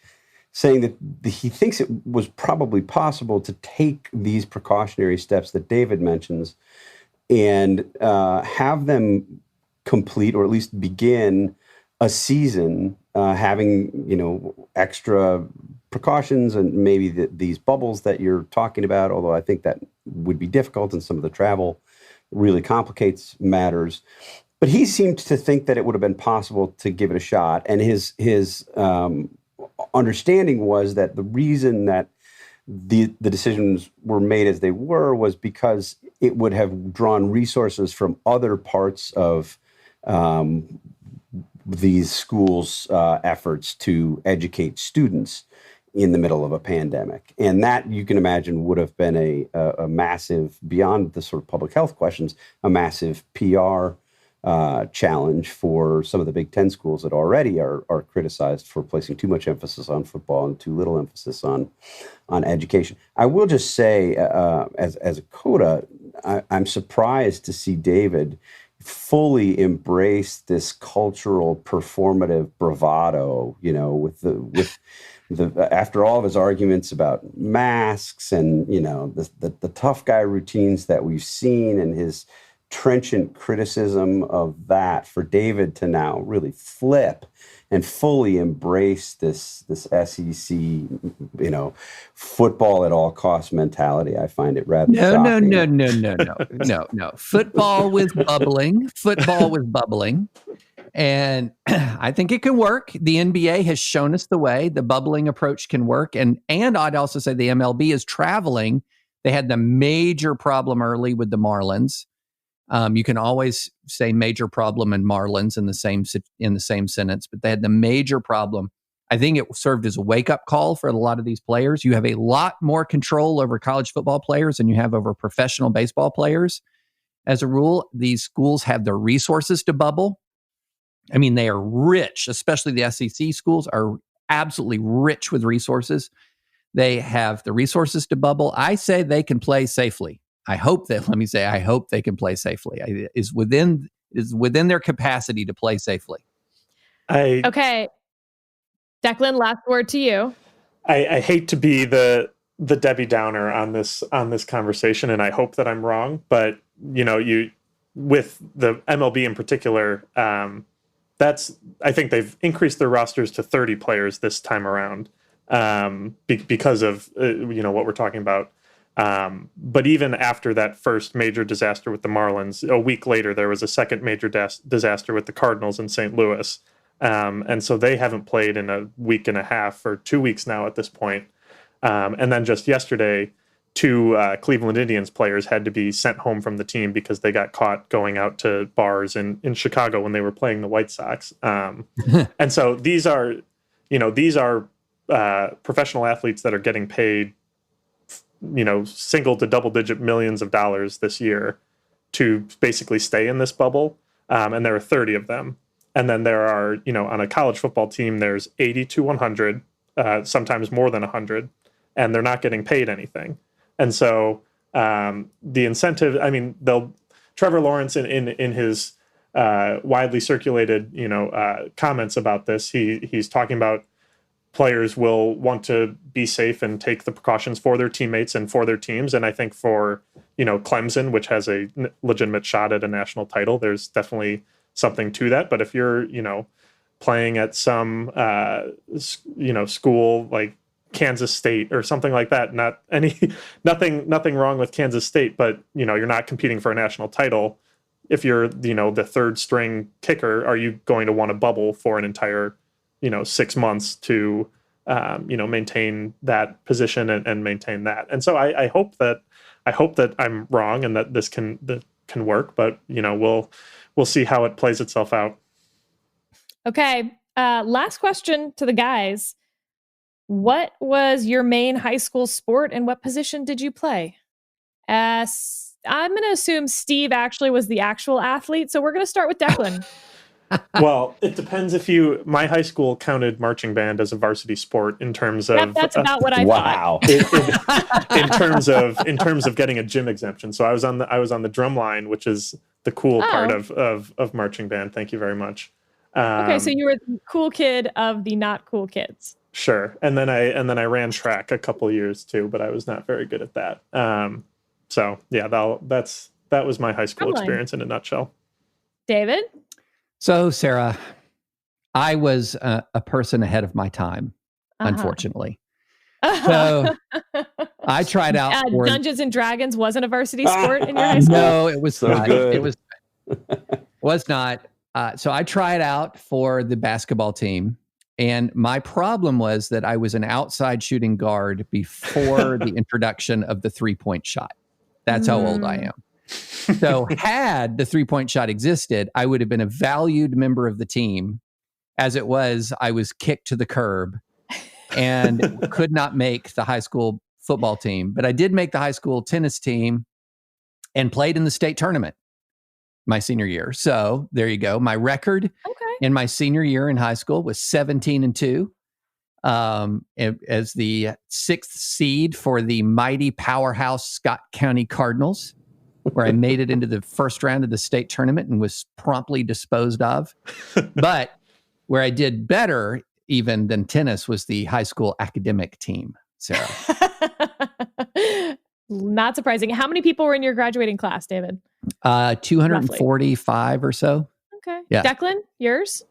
S2: saying that he thinks it was probably possible to take these precautionary steps that David mentions and have them complete, or at least begin, a season having extra precautions and maybe these bubbles that you're talking about, although I think that would be difficult and some of the travel really complicates matters. But he seemed to think that it would have been possible to give it a shot. And his understanding was that the reason that the decisions were made as they were was because it would have drawn resources from other parts of these schools' efforts to educate students in the middle of a pandemic. And that, you can imagine, would have been a massive, beyond the sort of public health questions, a massive PR challenge for some of the Big Ten schools that already are criticized for placing too much emphasis on football and too little emphasis on education. I will just say, as a coda, I'm surprised to see David fully embrace this cultural performative bravado, with the after all of his arguments about masks and the tough guy routines that we've seen, and his trenchant criticism of that, for David to now really flip and fully embrace this SEC, football at all costs mentality. I find it rather shocking.
S3: No. Football was bubbling. And I think it can work. The NBA has shown us the way. The bubbling approach can work. And I'd also say the MLB is traveling. They had the major problem early with the Marlins. You can always say major problem and Marlins in the same sentence, but they had the major problem. I think it served as a wake-up call for a lot of these players. You have a lot more control over college football players than you have over professional baseball players. As a rule, these schools have the resources to bubble. I mean, they are rich, especially the SEC schools are absolutely rich with resources. They have the resources to bubble. I say they can play safely. I hope they can play safely. It is within their capacity to play safely.
S1: Okay. Declan, last word to you.
S4: I hate to be the Debbie Downer on this conversation, and I hope that I'm wrong, but you with the MLB in particular, I think they've increased their rosters to 30 players this time around because of what we're talking about. But even after that first major disaster with the Marlins, a week later, there was a second major disaster with the Cardinals in St. Louis. And so they haven't played in a week and a half or 2 weeks now at this point. And then just yesterday, 2 Cleveland Indians players had to be sent home from the team because they got caught going out to bars in Chicago when they were playing the White Sox. And so these are professional athletes that are getting paid single to double digit millions of dollars this year to basically stay in this bubble. And there are 30 of them. And then there are, on a college football team, there's 80 to 100, sometimes more than 100, and they're not getting paid anything. And so the incentive, Trevor Lawrence in his widely circulated, comments about this, he's talking about players will want to be safe and take the precautions for their teammates and for their teams. And I think for, Clemson, which has a legitimate shot at a national title, there's definitely something to that. But if you're, playing at some, school like Kansas State or something like that, nothing wrong with Kansas State, but, you're not competing for a national title. if you're, the third string kicker, are you going to want to bubble for an entire, 6 months to, maintain that position and maintain that? And so I hope that I'm wrong and that this can work, but we'll see how it plays itself out.
S1: Okay. Last question to the guys. What was your main high school sport and what position did you play? I'm going to assume Steve actually was the actual athlete. So we're going to start with Declan.
S4: Well, it depends my high school counted marching band as a varsity sport in terms of.
S1: Yep, that's about what I thought.
S4: in terms of getting a gym exemption. So I was on the drum line, which is the cool part of marching band. Thank you very much.
S1: Okay, so you were the cool kid of the not cool kids.
S4: Sure. And then I ran track a couple years too, but I was not very good at that. So yeah, that was my high school experience in a nutshell.
S1: David?
S3: So Sarah, I was a person ahead of my time, unfortunately. So I tried out for
S1: Dungeons and Dragons wasn't a varsity sport in your high school?
S3: No, it was
S2: so
S3: not.
S2: Good.
S3: It was not. So I tried out for the basketball team. And my problem was that I was an outside shooting guard before the introduction of the 3-point shot. That's how old I am. So had the 3-point shot existed, I would have been a valued member of the team. As it was, I was kicked to the curb and could not make the high school football team. But I did make the high school tennis team and played in the state tournament my senior year. So there you go. My record in my senior year in high school was 17-2. As the 6th seed for the mighty powerhouse Scott County Cardinals, where I made it into the first round of the state tournament and was promptly disposed of. But where I did better even than tennis was the high school academic team, Sarah.
S1: Not surprising. How many people were in your graduating class, David?
S3: 245
S1: roughly.
S3: Or so.
S1: Okay.
S3: Yeah.
S1: Declan, yours?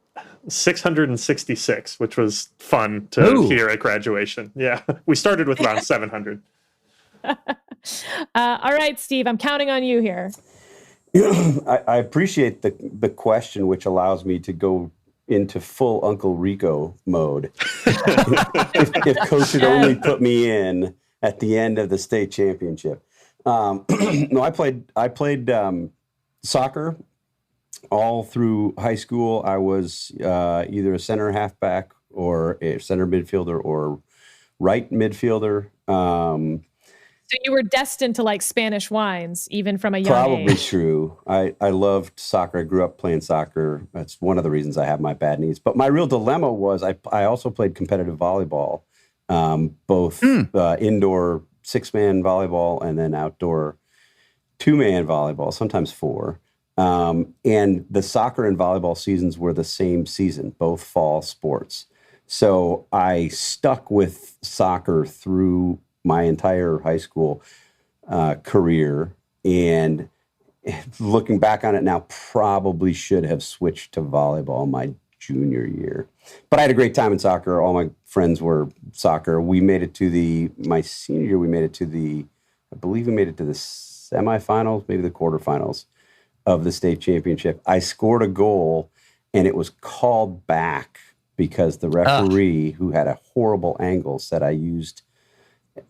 S4: 666, which was fun to hear at graduation. Yeah. We started with around 700.
S1: All right, Steve, I'm counting on you here.
S2: I appreciate the question, which allows me to go into full Uncle Rico mode. if Coach had only put me in at the end of the state championship. No, I played soccer all through high school. I was either a center halfback or a center midfielder or right midfielder.
S1: So you were destined to like Spanish wines, even from a young
S2: Probably
S1: age.
S2: true. I loved soccer. I grew up playing soccer. That's one of the reasons I have my bad knees. But my real dilemma was I also played competitive volleyball, both indoor 6-man volleyball and then outdoor 2-man volleyball, sometimes 4. And the soccer and volleyball seasons were the same season, both fall sports. So I stuck with soccer through my entire high school career, and looking back on it now, probably should have switched to volleyball my junior year. But I had a great time in soccer. All my friends were soccer. We made it to my senior year, I believe we made it to the semifinals, maybe the quarterfinals of the state championship. I scored a goal, and it was called back because the referee, who had a horrible angle, said I used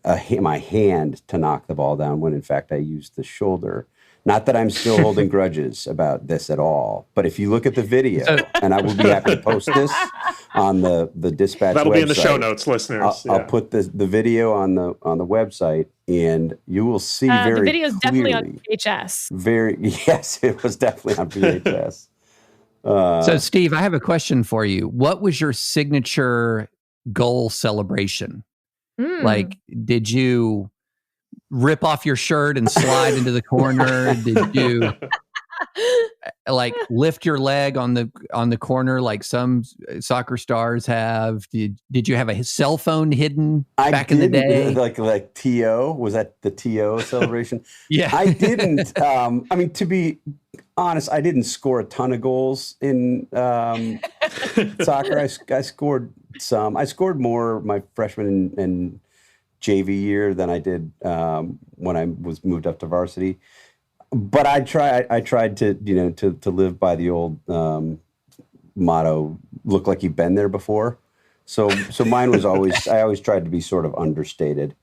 S2: my hand to knock the ball down when in fact I used the shoulder. Not that I'm still holding grudges about this at all, but if you look at the video, and I will be happy to post this on the Dispatch
S4: That'll
S2: website.
S4: be in the show notes, listeners.
S2: I'll put the video on the website, and you will see very
S1: the video is definitely
S2: clearly,
S1: on VHS.
S2: Yes, it was definitely on VHS.
S3: So Steve, I have a question for you. What was your signature goal celebration? Like, did you rip off your shirt and slide into the corner? Did you like lift your leg on the corner like some soccer stars have? Did you have a cell phone hidden back in the day?
S2: Like TO? Was that the TO celebration?
S3: Yeah.
S2: I didn't. I mean, to be honest, I didn't score a ton of goals in soccer. I scored some. I scored more my freshman and JV year than I did when I was moved up to varsity. but I tried to, to live by the old motto, look like you've been there before. So mine was I always tried to be sort of understated.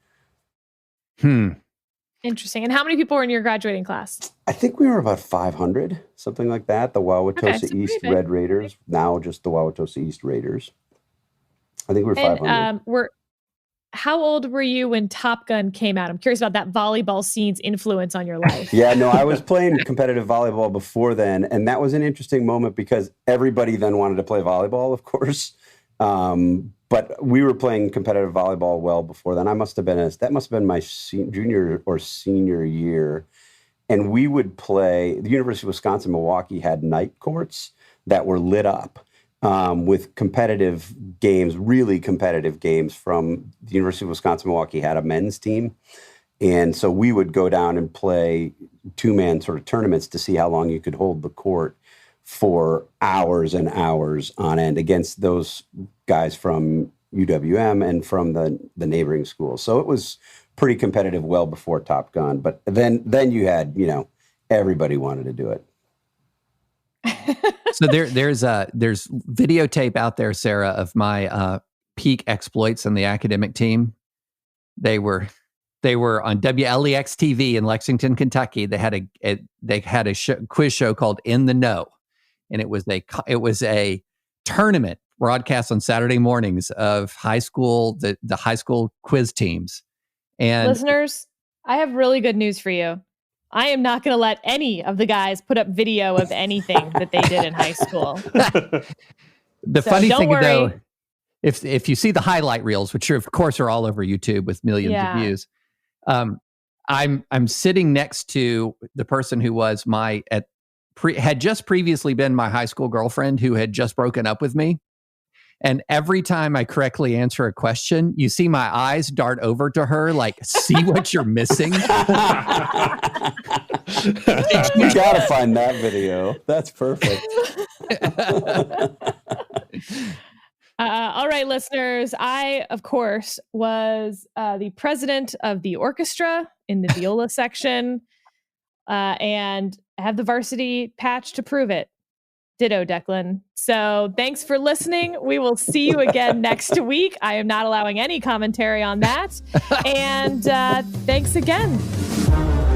S1: Interesting. And how many people were in your graduating class?
S2: I think we were about 500, something like that. The Wauwatosa East Red Raiders, now just the Wauwatosa East Raiders. I think we were 500.
S1: How old were you when Top Gun came out? I'm curious about that volleyball scene's influence on your life.
S2: Yeah, no, I was playing competitive volleyball before then, and that was an interesting moment because everybody then wanted to play volleyball, of course. But we were playing competitive volleyball well before then. That must have been my junior or senior year. And we would play, the University of Wisconsin-Milwaukee had night courts that were lit up with competitive games, really competitive games from the University of Wisconsin-Milwaukee had a men's team. And so we would go down and play two-man sort of tournaments to see how long you could hold the court for hours and hours on end against those guys from UWM and from the neighboring schools. So it was pretty competitive well before Top Gun. But then you had, everybody wanted to do it.
S3: So there's videotape out there, Sarah, of my peak exploits on the academic team. They were on WLEX TV in Lexington, Kentucky. They had a quiz show called In the Know, and it was a tournament broadcast on Saturday mornings of high school, the high school quiz teams. And
S1: listeners, I have really good news for you. I am not going to let any of the guys put up video of anything that they did in high school.
S3: The funny thing, though, if you see the highlight reels, which of course are all over YouTube with millions of views, I'm sitting next to the person who was had just previously been my high school girlfriend who had just broken up with me. And every time I correctly answer a question, you see my eyes dart over to her, like, see what you're missing.
S2: You gotta find that video. That's perfect.
S1: All right, listeners. I, of course, was the president of the orchestra in the viola section, and I have the varsity patch to prove it. Ditto, Declan. So thanks for listening. We will see you again next week. I am not allowing any commentary on that. And thanks again.